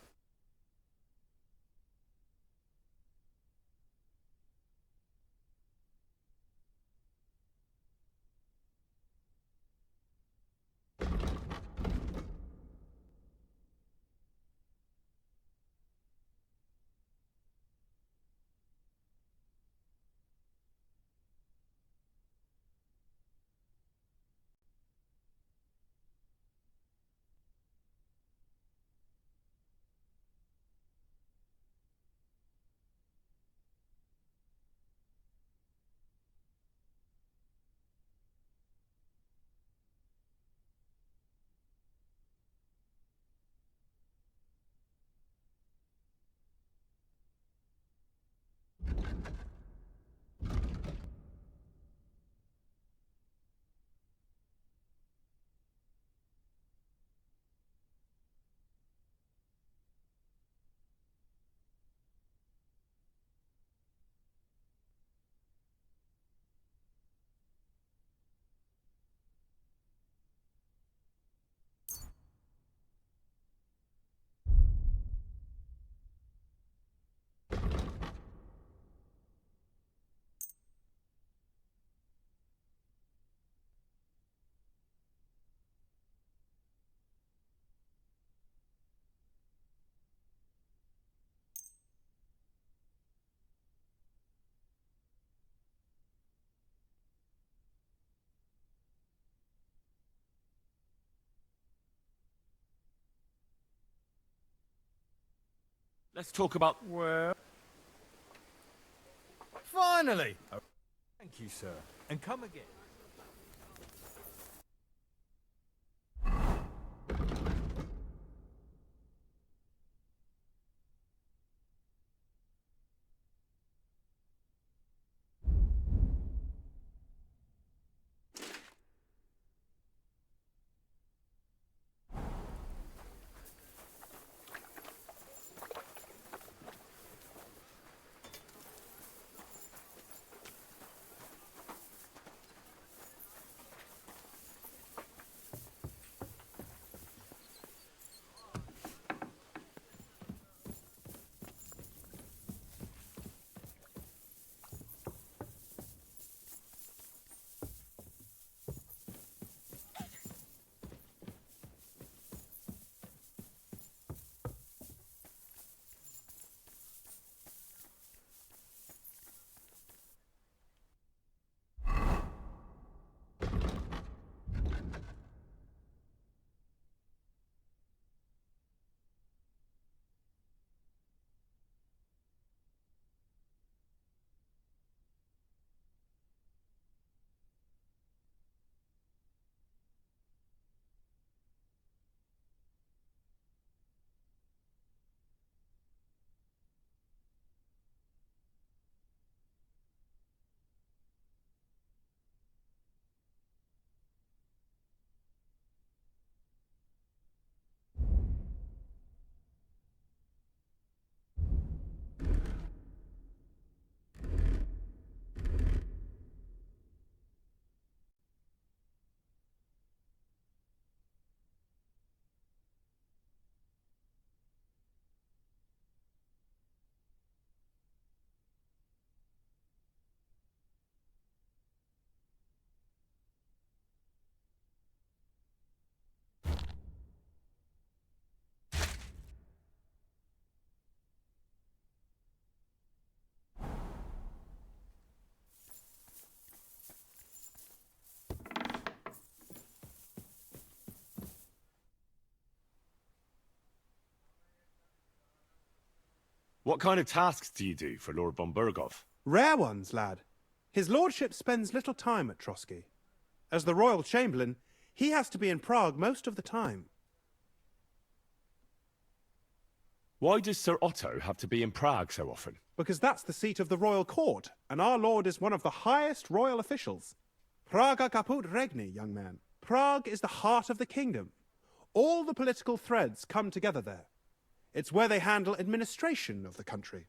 Let's talk about... Well... Finally! Thank you, sir. And come again. What kind of tasks do you do for Lord von Burgov? Rare ones, lad. His lordship spends little time at Trotsky. As the royal chamberlain, he has to be in Prague most of the time. Why does Sir Otto have to be in Prague so often? Because that's the seat of the royal court, and our lord is one of the highest royal officials. Praga caput regni, young man. Prague is the heart of the kingdom. All the political threads come together there. It's where they handle administration of the country.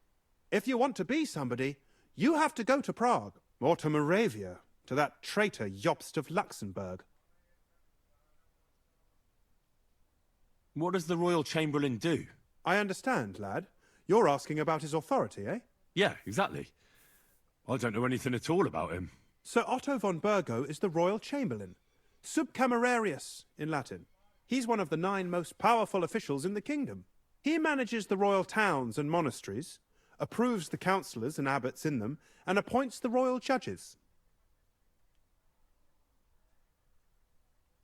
If you want to be somebody, you have to go to Prague, or to Moravia, to that traitor Jobst of Luxembourg. What does the royal chamberlain do? I understand, lad. You're asking about his authority, eh? Yeah, exactly. I don't know anything at all about him. Sir Otto von Burgo is the royal chamberlain, subcamerarius in Latin. He's one of the 9 most powerful officials in the kingdom. He manages the royal towns and monasteries, approves the councillors and abbots in them, and appoints the royal judges.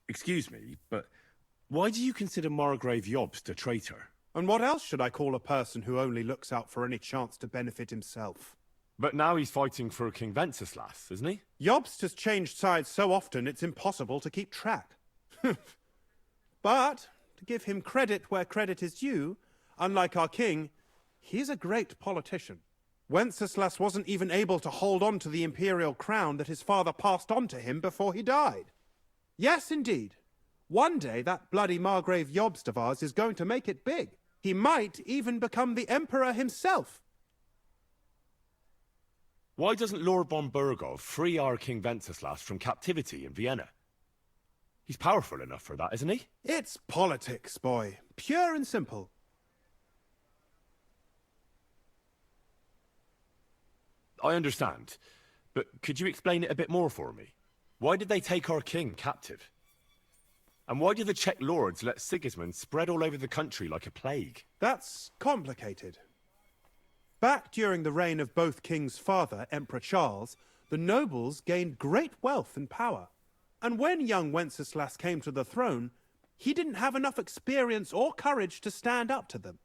Excuse me, but why do you consider Margrave Jobst a traitor? And what else should I call a person who only looks out for any chance to benefit himself? But now he's fighting for King Wenceslas, isn't he? Jobst has changed sides so often it's impossible to keep track. But, to give him credit where credit is due, unlike our king, he's a great politician. Wenceslas wasn't even able to hold on to the imperial crown that his father passed on to him before he died. Yes, indeed. One day that bloody Margrave Jobst of ours is going to make it big. He might even become the emperor himself. Why doesn't Lord von Burgov free our King Wenceslas from captivity in Vienna? He's powerful enough for that, isn't he? It's politics, boy. Pure and simple. I understand, but could you explain it a bit more for me? Why did they take our king captive? And why did the Czech lords let Sigismund spread all over the country like a plague? That's complicated. Back during the reign of both king's father, Emperor Charles, the nobles gained great wealth and power. And when young Wenceslas came to the throne, he didn't have enough experience or courage to stand up to them.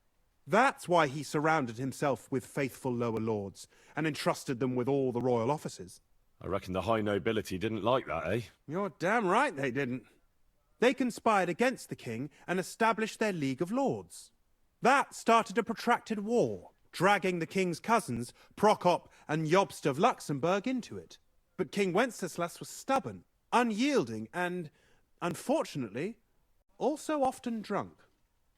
That's why he surrounded himself with faithful lower lords and entrusted them with all the royal offices. I reckon the high nobility didn't like that, eh? You're damn right they didn't. They conspired against the king and established their League of Lords. That started a protracted war, dragging the king's cousins, Prokop and Jobst of Luxembourg, into it. But King Wenceslas was stubborn, unyielding, and, unfortunately, also often drunk.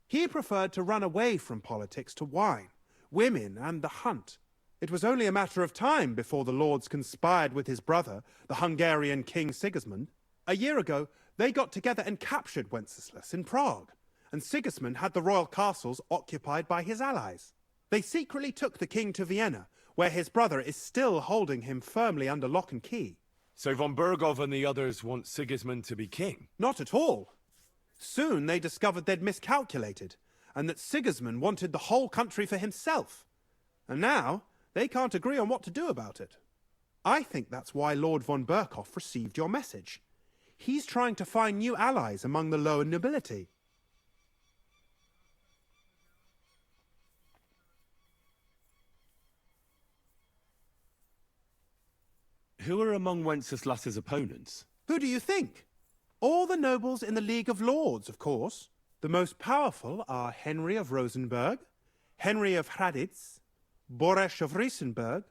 He preferred to run away from politics to wine, women, and the hunt. It was only a matter of time before the lords conspired with his brother, the Hungarian King Sigismund. A year ago, they got together and captured Wenceslas in Prague, and Sigismund had the royal castles occupied by his allies. They secretly took the king to Vienna, where his brother is still holding him firmly under lock and key. So von Burgov and the others want Sigismund to be king? Not at all. Soon they discovered they'd miscalculated, and that Sigismund wanted the whole country for himself. And now, they can't agree on what to do about it. I think that's why Lord von Burkhoff received your message. He's trying to find new allies among the lower nobility. Who are among Wenceslas's opponents? Who do you think? All the nobles in the League of Lords, of course. The most powerful are Henry of Rosenberg, Henry of Hraditz, Boresh of Riesenberg,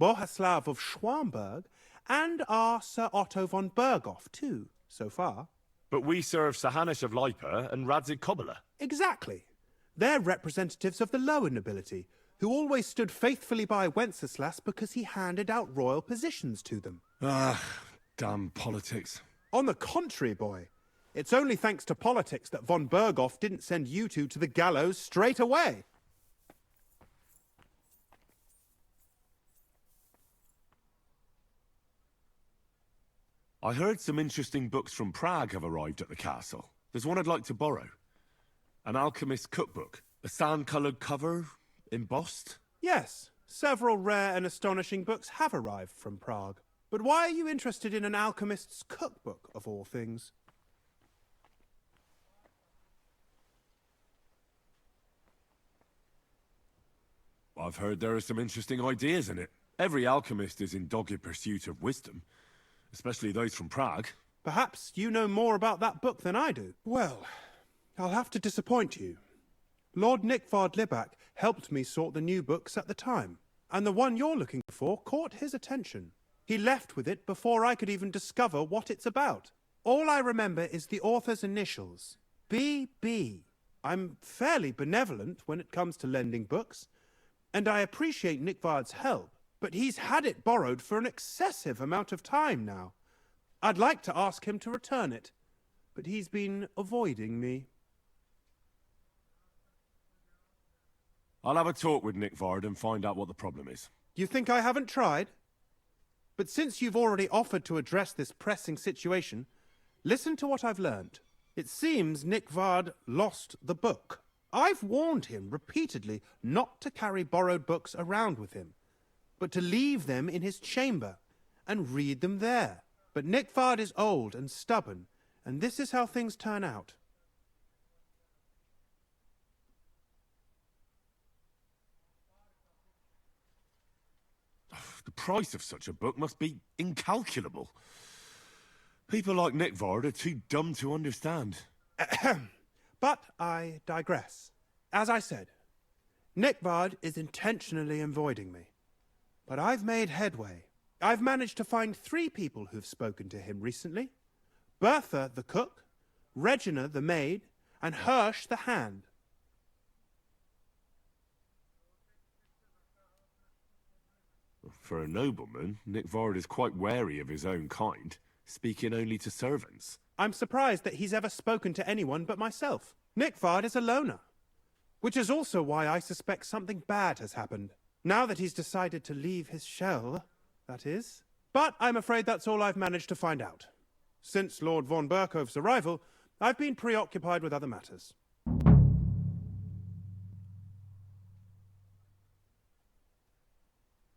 Bohuslav of Schwamberg, and our Sir Otto von Burghoff, too, so far. But we serve Sir Hanush of Lipa and Radzig Kobyla. Exactly. They're representatives of the lower nobility, who always stood faithfully by Wenceslas because he handed out royal positions to them. Ah, damn politics. On the contrary, boy. It's only thanks to politics that von Burghoff didn't send you two to the gallows straight away. I heard some interesting books from Prague have arrived at the castle. There's one I'd like to borrow. An alchemist's cookbook. A sand-coloured cover, embossed. Yes, several rare and astonishing books have arrived from Prague. But why are you interested in an alchemist's cookbook, of all things? I've heard there are some interesting ideas in it. Every alchemist is in dogged pursuit of wisdom, especially those from Prague. Perhaps you know more about that book than I do. Well, I'll have to disappoint you. Lord Nickvard Libak helped me sort the new books at the time, and the one you're looking for caught his attention. He left with it before I could even discover what it's about. All I remember is the author's initials, B.B. I'm fairly benevolent when it comes to lending books, and I appreciate Nickvard's help, but he's had it borrowed for an excessive amount of time now. I'd like to ask him to return it, but he's been avoiding me. I'll have a talk with Nickvard and find out what the problem is. You think I haven't tried? But since you've already offered to address this pressing situation, listen to what I've learned. It seems Nickvard lost the book. I've warned him repeatedly not to carry borrowed books around with him, but to leave them in his chamber and read them there. But Nickvard is old and stubborn, and this is how things turn out. The price of such a book must be incalculable. People like Nickvard are too dumb to understand. But I digress. As I said, Nickvard is intentionally avoiding me. But I've made headway. I've managed to find 3 people who've spoken to him recently. Bertha, the cook, Regina, the maid, and Hirsch, the hand. For a nobleman, Nickvard is quite wary of his own kind, speaking only to servants. I'm surprised that he's ever spoken to anyone but myself. Nickvard is a loner, which is also why I suspect something bad has happened. Now that he's decided to leave his shell, that is. But I'm afraid that's all I've managed to find out. Since Lord von Berkove's arrival, I've been preoccupied with other matters.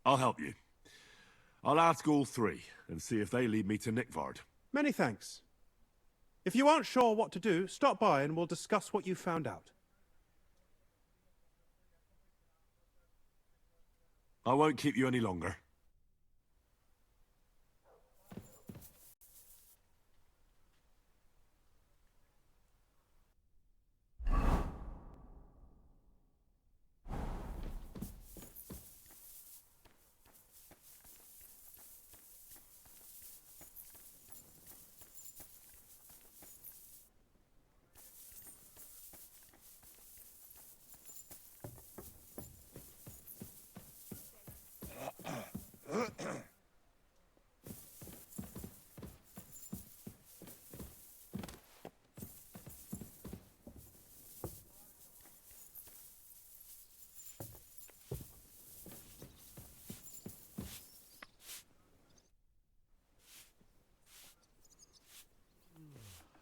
I'll help you. I'll ask all 3 and see if they lead me to Nickvard. Many thanks. If you aren't sure what to do, stop by and we'll discuss what you found out. I won't keep you any longer.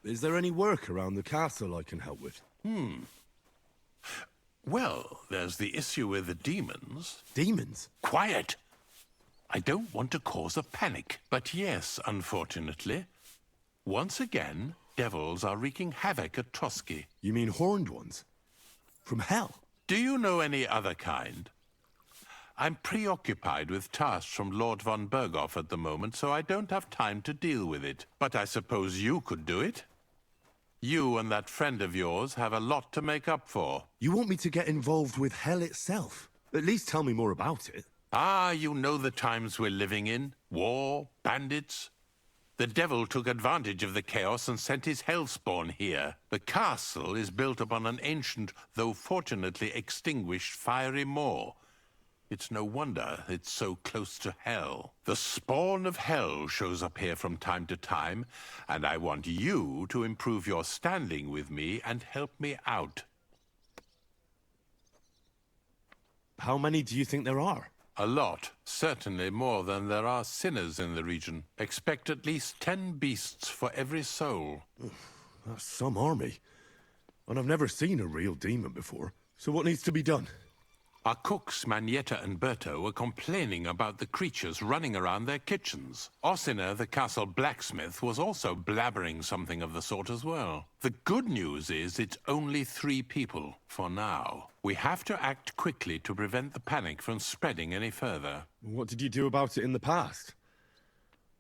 Is there any work around the castle I can help with? Well, there's the issue with the demons. Demons? Quiet! I don't want to cause a panic, but yes, unfortunately. Once again, devils are wreaking havoc at Trotsky. You mean horned ones? From hell? Do you know any other kind? I'm preoccupied with tasks from Lord von Berghoff at the moment, so I don't have time to deal with it. But I suppose you could do it? You and that friend of yours have a lot to make up for. You want me to get involved with hell itself? At least tell me more about it. Ah, you know the times we're living in. War, bandits. The devil took advantage of the chaos and sent his hellspawn here. The castle is built upon an ancient, though fortunately extinguished, fiery moor. It's no wonder it's so close to hell. The spawn of hell shows up here from time to time, and I want you to improve your standing with me and help me out. How many do you think there are? A lot. Certainly more than there are sinners in the region. Expect at least 10 beasts for every soul. That's some army. And I've never seen a real demon before. So what needs to be done? Our cooks, Manietta and Berto, were complaining about the creatures running around their kitchens. Ossiner, the castle blacksmith, was also blabbering something of the sort as well. The good news is it's only 3 people, for now. We have to act quickly to prevent the panic from spreading any further. What did you do about it in the past?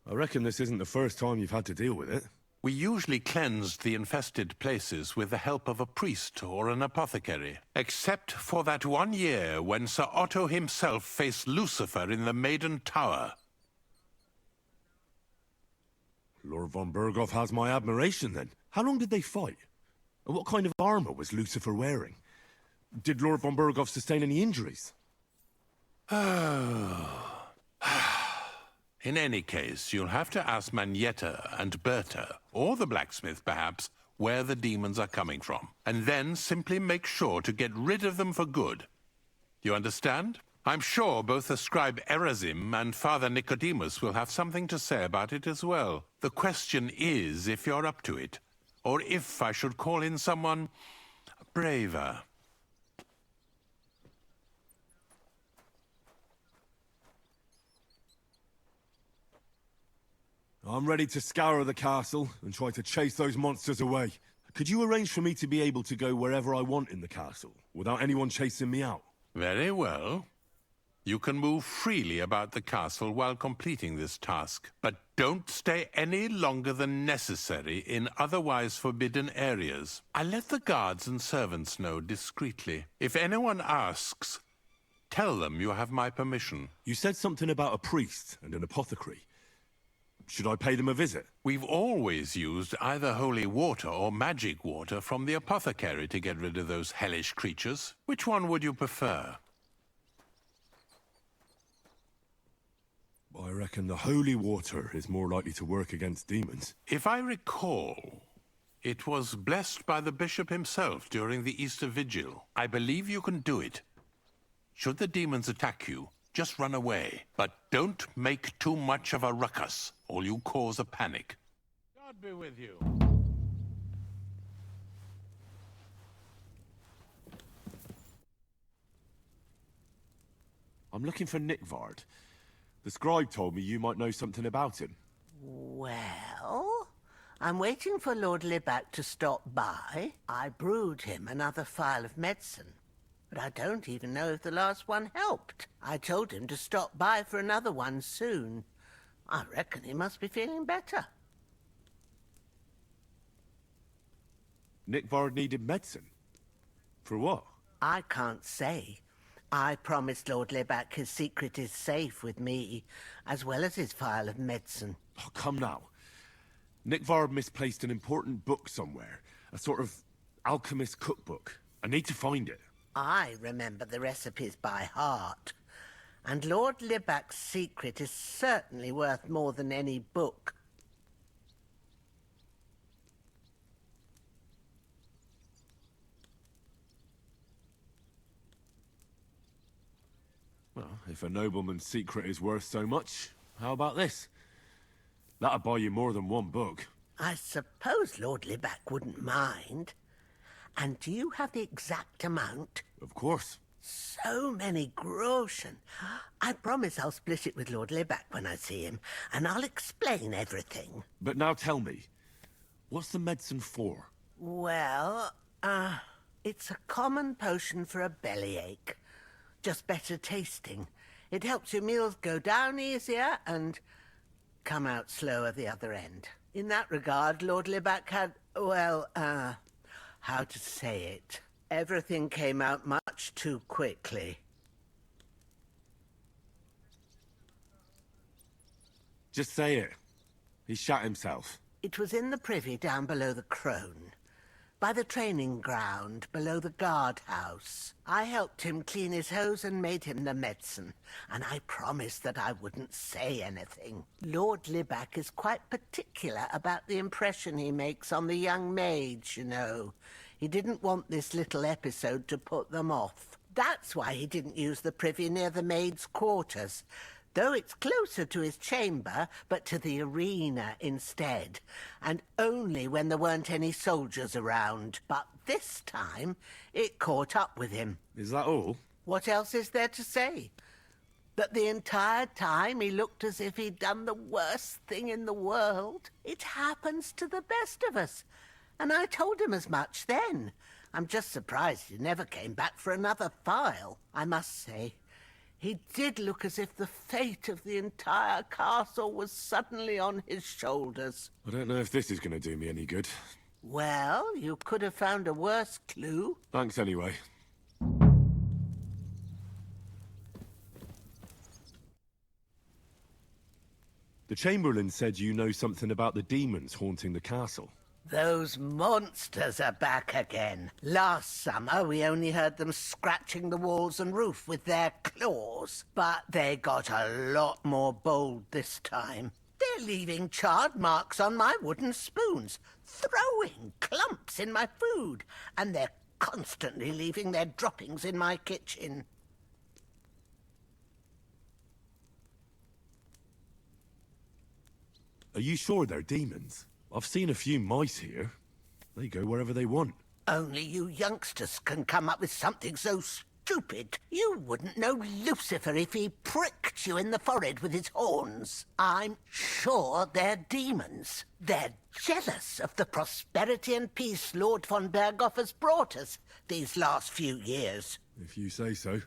I reckon this isn't the first time you've had to deal with it. We usually cleansed the infested places with the help of a priest or an apothecary. Except for that one year when Sir Otto himself faced Lucifer in the Maiden Tower. Lord von Berghoff has my admiration, then. How long did they fight? And what kind of armor was Lucifer wearing? Did Lord von Berghoff sustain any injuries? In any case, you'll have to ask Manietta and Berta, or the blacksmith perhaps, where the demons are coming from. And then simply make sure to get rid of them for good. You understand? I'm sure both the scribe Erazim and Father Nicodemus will have something to say about it as well. The question is if you're up to it, or if I should call in someone braver. I'm ready to scour the castle and try to chase those monsters away. Could you arrange for me to be able to go wherever I want in the castle, without anyone chasing me out? Very well. You can move freely about the castle while completing this task, but don't stay any longer than necessary in otherwise forbidden areas. I'll let the guards and servants know discreetly. If anyone asks, tell them you have my permission. You said something about a priest and an apothecary. Should I pay them a visit? We've always used either holy water or magic water from the apothecary to get rid of those hellish creatures. Which one would you prefer? I reckon the holy water is more likely to work against demons. If I recall, it was blessed by the bishop himself during the Easter Vigil. I believe you can do it. Should the demons attack you, just run away. But don't make too much of a ruckus, or you cause a panic. God be with you. I'm looking for Nickvard. The scribe told me you might know something about him. Well, I'm waiting for Lord Libac to stop by. I brewed him another phial of medicine, but I don't even know if the last one helped. I told him to stop by for another one soon. I reckon he must be feeling better. Nickvard needed medicine? For what? I can't say. I promised Lord Libac his secret is safe with me, as well as his phial of medicine. Oh, come now. Nickvard misplaced an important book somewhere. A sort of alchemist cookbook. I need to find it. I remember the recipes by heart. And Lord Libac's secret is certainly worth more than any book. Well, if a nobleman's secret is worth so much, how about this? That'll buy you more than one book. I suppose Lord Libac wouldn't mind. And do you have the exact amount? Of course. So many groschen. I promise I'll split it with Lord Libac when I see him, and I'll explain everything. But now tell me, what's the medicine for? Well, it's a common potion for a bellyache. Just better tasting. It helps your meals go down easier and come out slower the other end. In that regard, Lord Libac had, well, how to say it? Everything came out much too quickly. Just say it. He shot himself. It was in the privy down below the Crone. By the training ground, below the guardhouse. I helped him clean his hose and made him the medicine, and I promised that I wouldn't say anything. Lord Libac is quite particular about the impression he makes on the young maids, you know. He didn't want this little episode to put them off. That's why he didn't use the privy near the maids' quarters. Though it's closer to his chamber, but to the arena instead, and only when there weren't any soldiers around. But this time, it caught up with him. Is that all? What else is there to say? That the entire time he looked as if he'd done the worst thing in the world. It happens to the best of us. And I told him as much then. I'm just surprised he never came back for another file. I must say, he did look as if the fate of the entire castle was suddenly on his shoulders. I don't know if this is going to do me any good. Well, you could have found a worse clue. Thanks anyway. The Chamberlain said you know something about the demons haunting the castle. Those monsters are back again. Last summer, we only heard them scratching the walls and roof with their claws. But they got a lot more bold this time. They're leaving charred marks on my wooden spoons, throwing clumps in my food, and they're constantly leaving their droppings in my kitchen. Are you sure they're demons? I've seen a few mice here. They go wherever they want. Only you youngsters can come up with something so stupid. You wouldn't know Lucifer if he pricked you in the forehead with his horns. I'm sure they're demons. They're jealous of the prosperity and peace Lord von Berghoff has brought us these last few years. If you say so.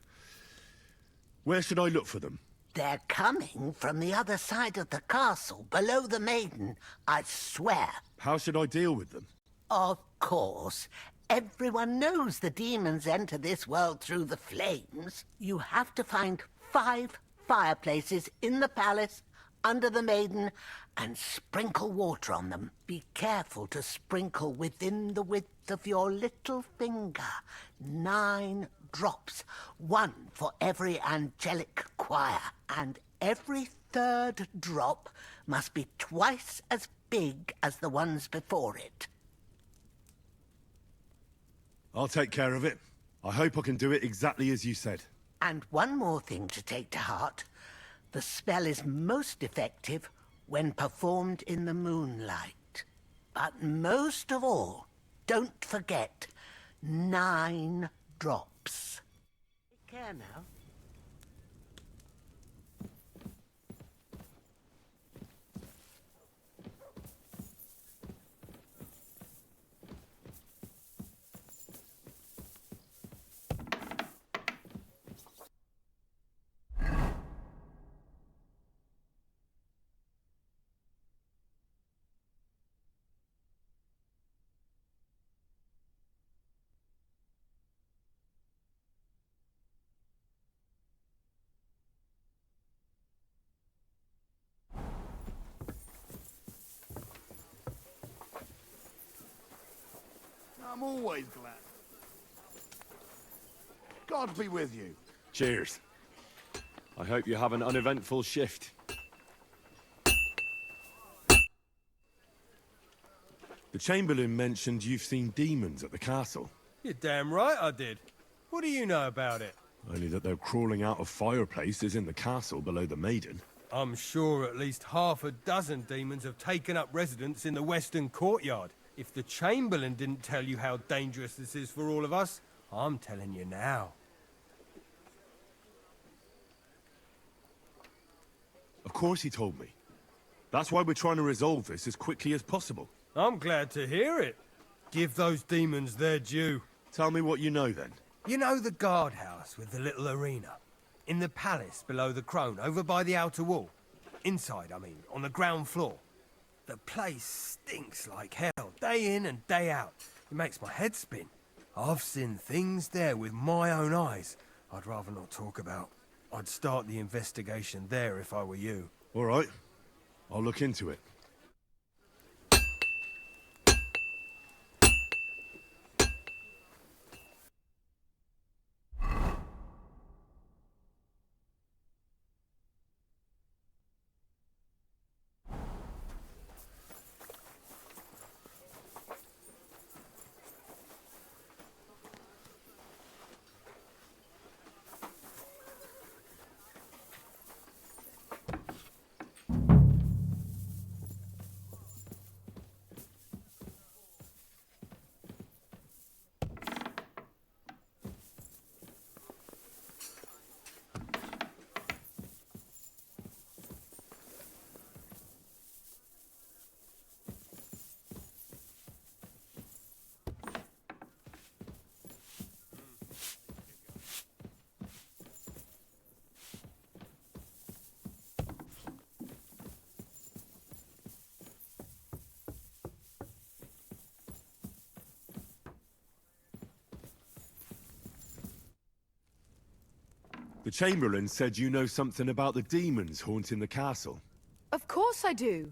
Where should I look for them? They're coming from the other side of the castle, below the Maiden, I swear. How should I deal with them? Of course. Everyone knows the demons enter this world through the flames. You have to find 5 fireplaces in the palace, under the Maiden, and sprinkle water on them. Be careful to sprinkle within the width of your little finger. 9 drops, 1 for every angelic choir, and every 3rd drop must be twice as big as the ones before it. I'll take care of it. I hope I can do it exactly as you said. And one more thing to take to heart. The spell is most effective when performed in the moonlight. But most of all, don't forget, 9 drops. Take care now. I'm always glad. God be with you. Cheers. I hope you have an uneventful shift. The Chamberlain mentioned you've seen demons at the castle. You're damn right I did. What do you know about it? Only that they're crawling out of fireplaces in the castle below the Maiden. I'm sure at least half a dozen demons have taken up residence in the western courtyard. If the Chamberlain didn't tell you how dangerous this is for all of us, I'm telling you now. Of course he told me. That's why we're trying to resolve this as quickly as possible. I'm glad to hear it. Give those demons their due. Tell me what you know then. You know the guardhouse with the little arena? In the palace below the Crone, over by the outer wall? Inside, I mean, on the ground floor. The place stinks like hell, day in and day out. It makes my head spin. I've seen things there with my own eyes I'd rather not talk about. I'd start the investigation there if I were you. All right. I'll look into it. The Chamberlain said you know something about the demons haunting the castle. Of course I do.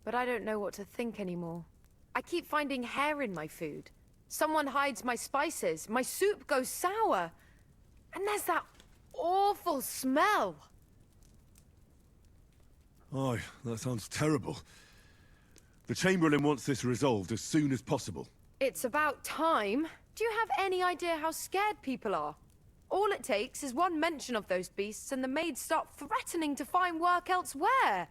But I don't know what to think anymore. I keep finding hair in my food. Someone hides my spices. My soup goes sour. And there's that awful smell. Oh, that sounds terrible. The Chamberlain wants this resolved as soon as possible. It's about time. Do you have any idea how scared people are? All it takes is one mention of those beasts and the maids start threatening to find work elsewhere.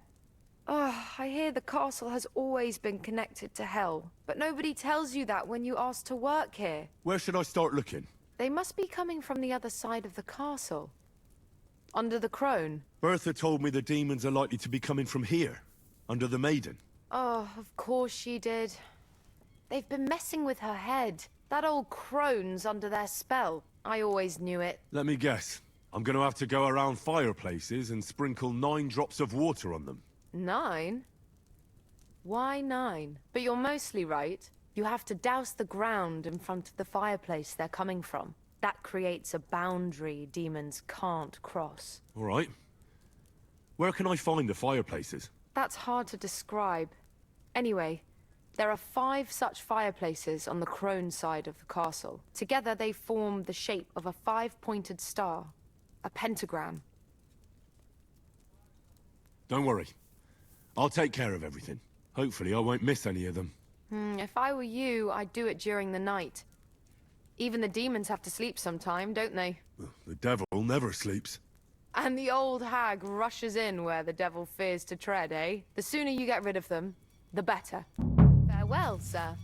I hear the castle has always been connected to hell, but nobody tells you that when you ask to work here. Where should I start looking? They must be coming from the other side of the castle. Under the crone. Bertha told me the demons are likely to be coming from here, under the Maiden. Oh, of course she did. They've been messing with her head. That old crone's under their spell. I always knew it. Let me guess. I'm going to have to go around fireplaces and sprinkle 9 drops of water on them. 9? Why 9? But you're mostly right. You have to douse the ground in front of the fireplace they're coming from. That creates a boundary demons can't cross. All right. Where can I find the fireplaces? That's hard to describe. Anyway, there are 5 such fireplaces on the crone side of the castle. Together they form the shape of a 5-pointed star. A pentagram. Don't worry. I'll take care of everything. Hopefully I won't miss any of them. If I were you, I'd do it during the night. Even the demons have to sleep sometime, don't they? The devil never sleeps. And the old hag rushes in where the devil fears to tread, eh? The sooner you get rid of them, the better. Farewell, sir.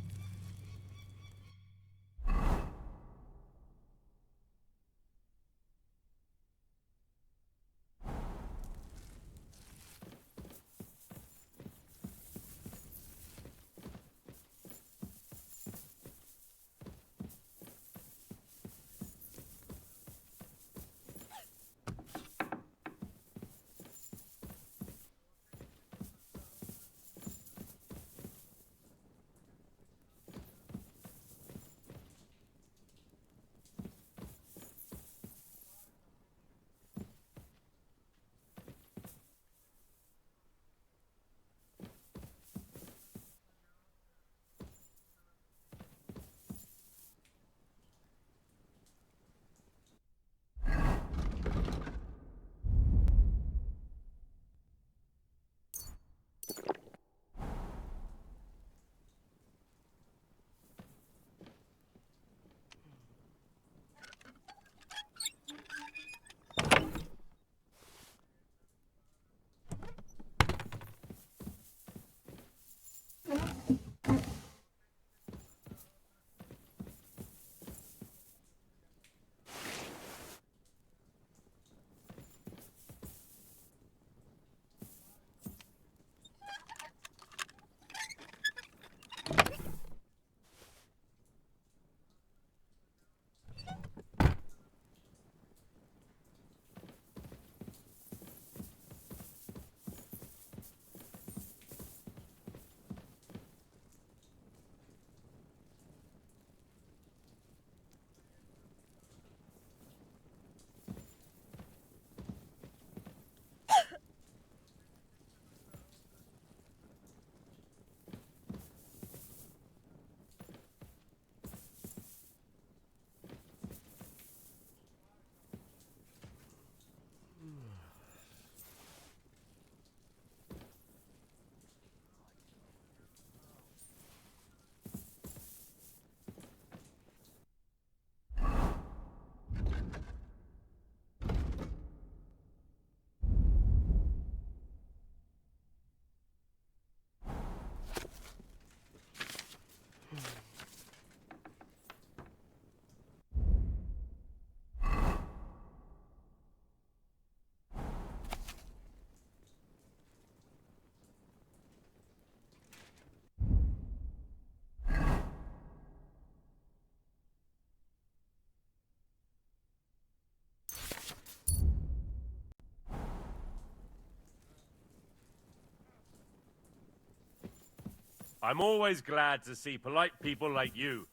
I'm always glad to see polite people like you.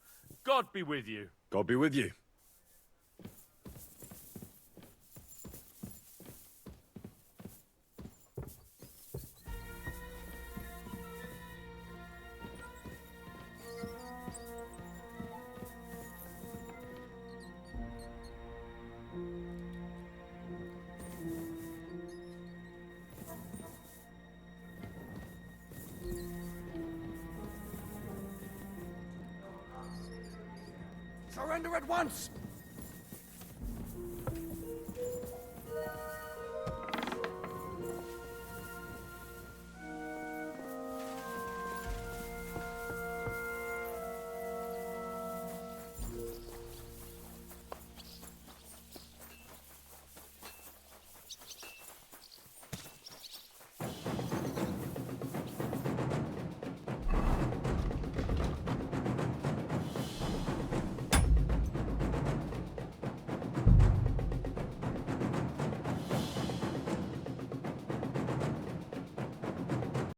God be with you. God be with you. Surrender at once!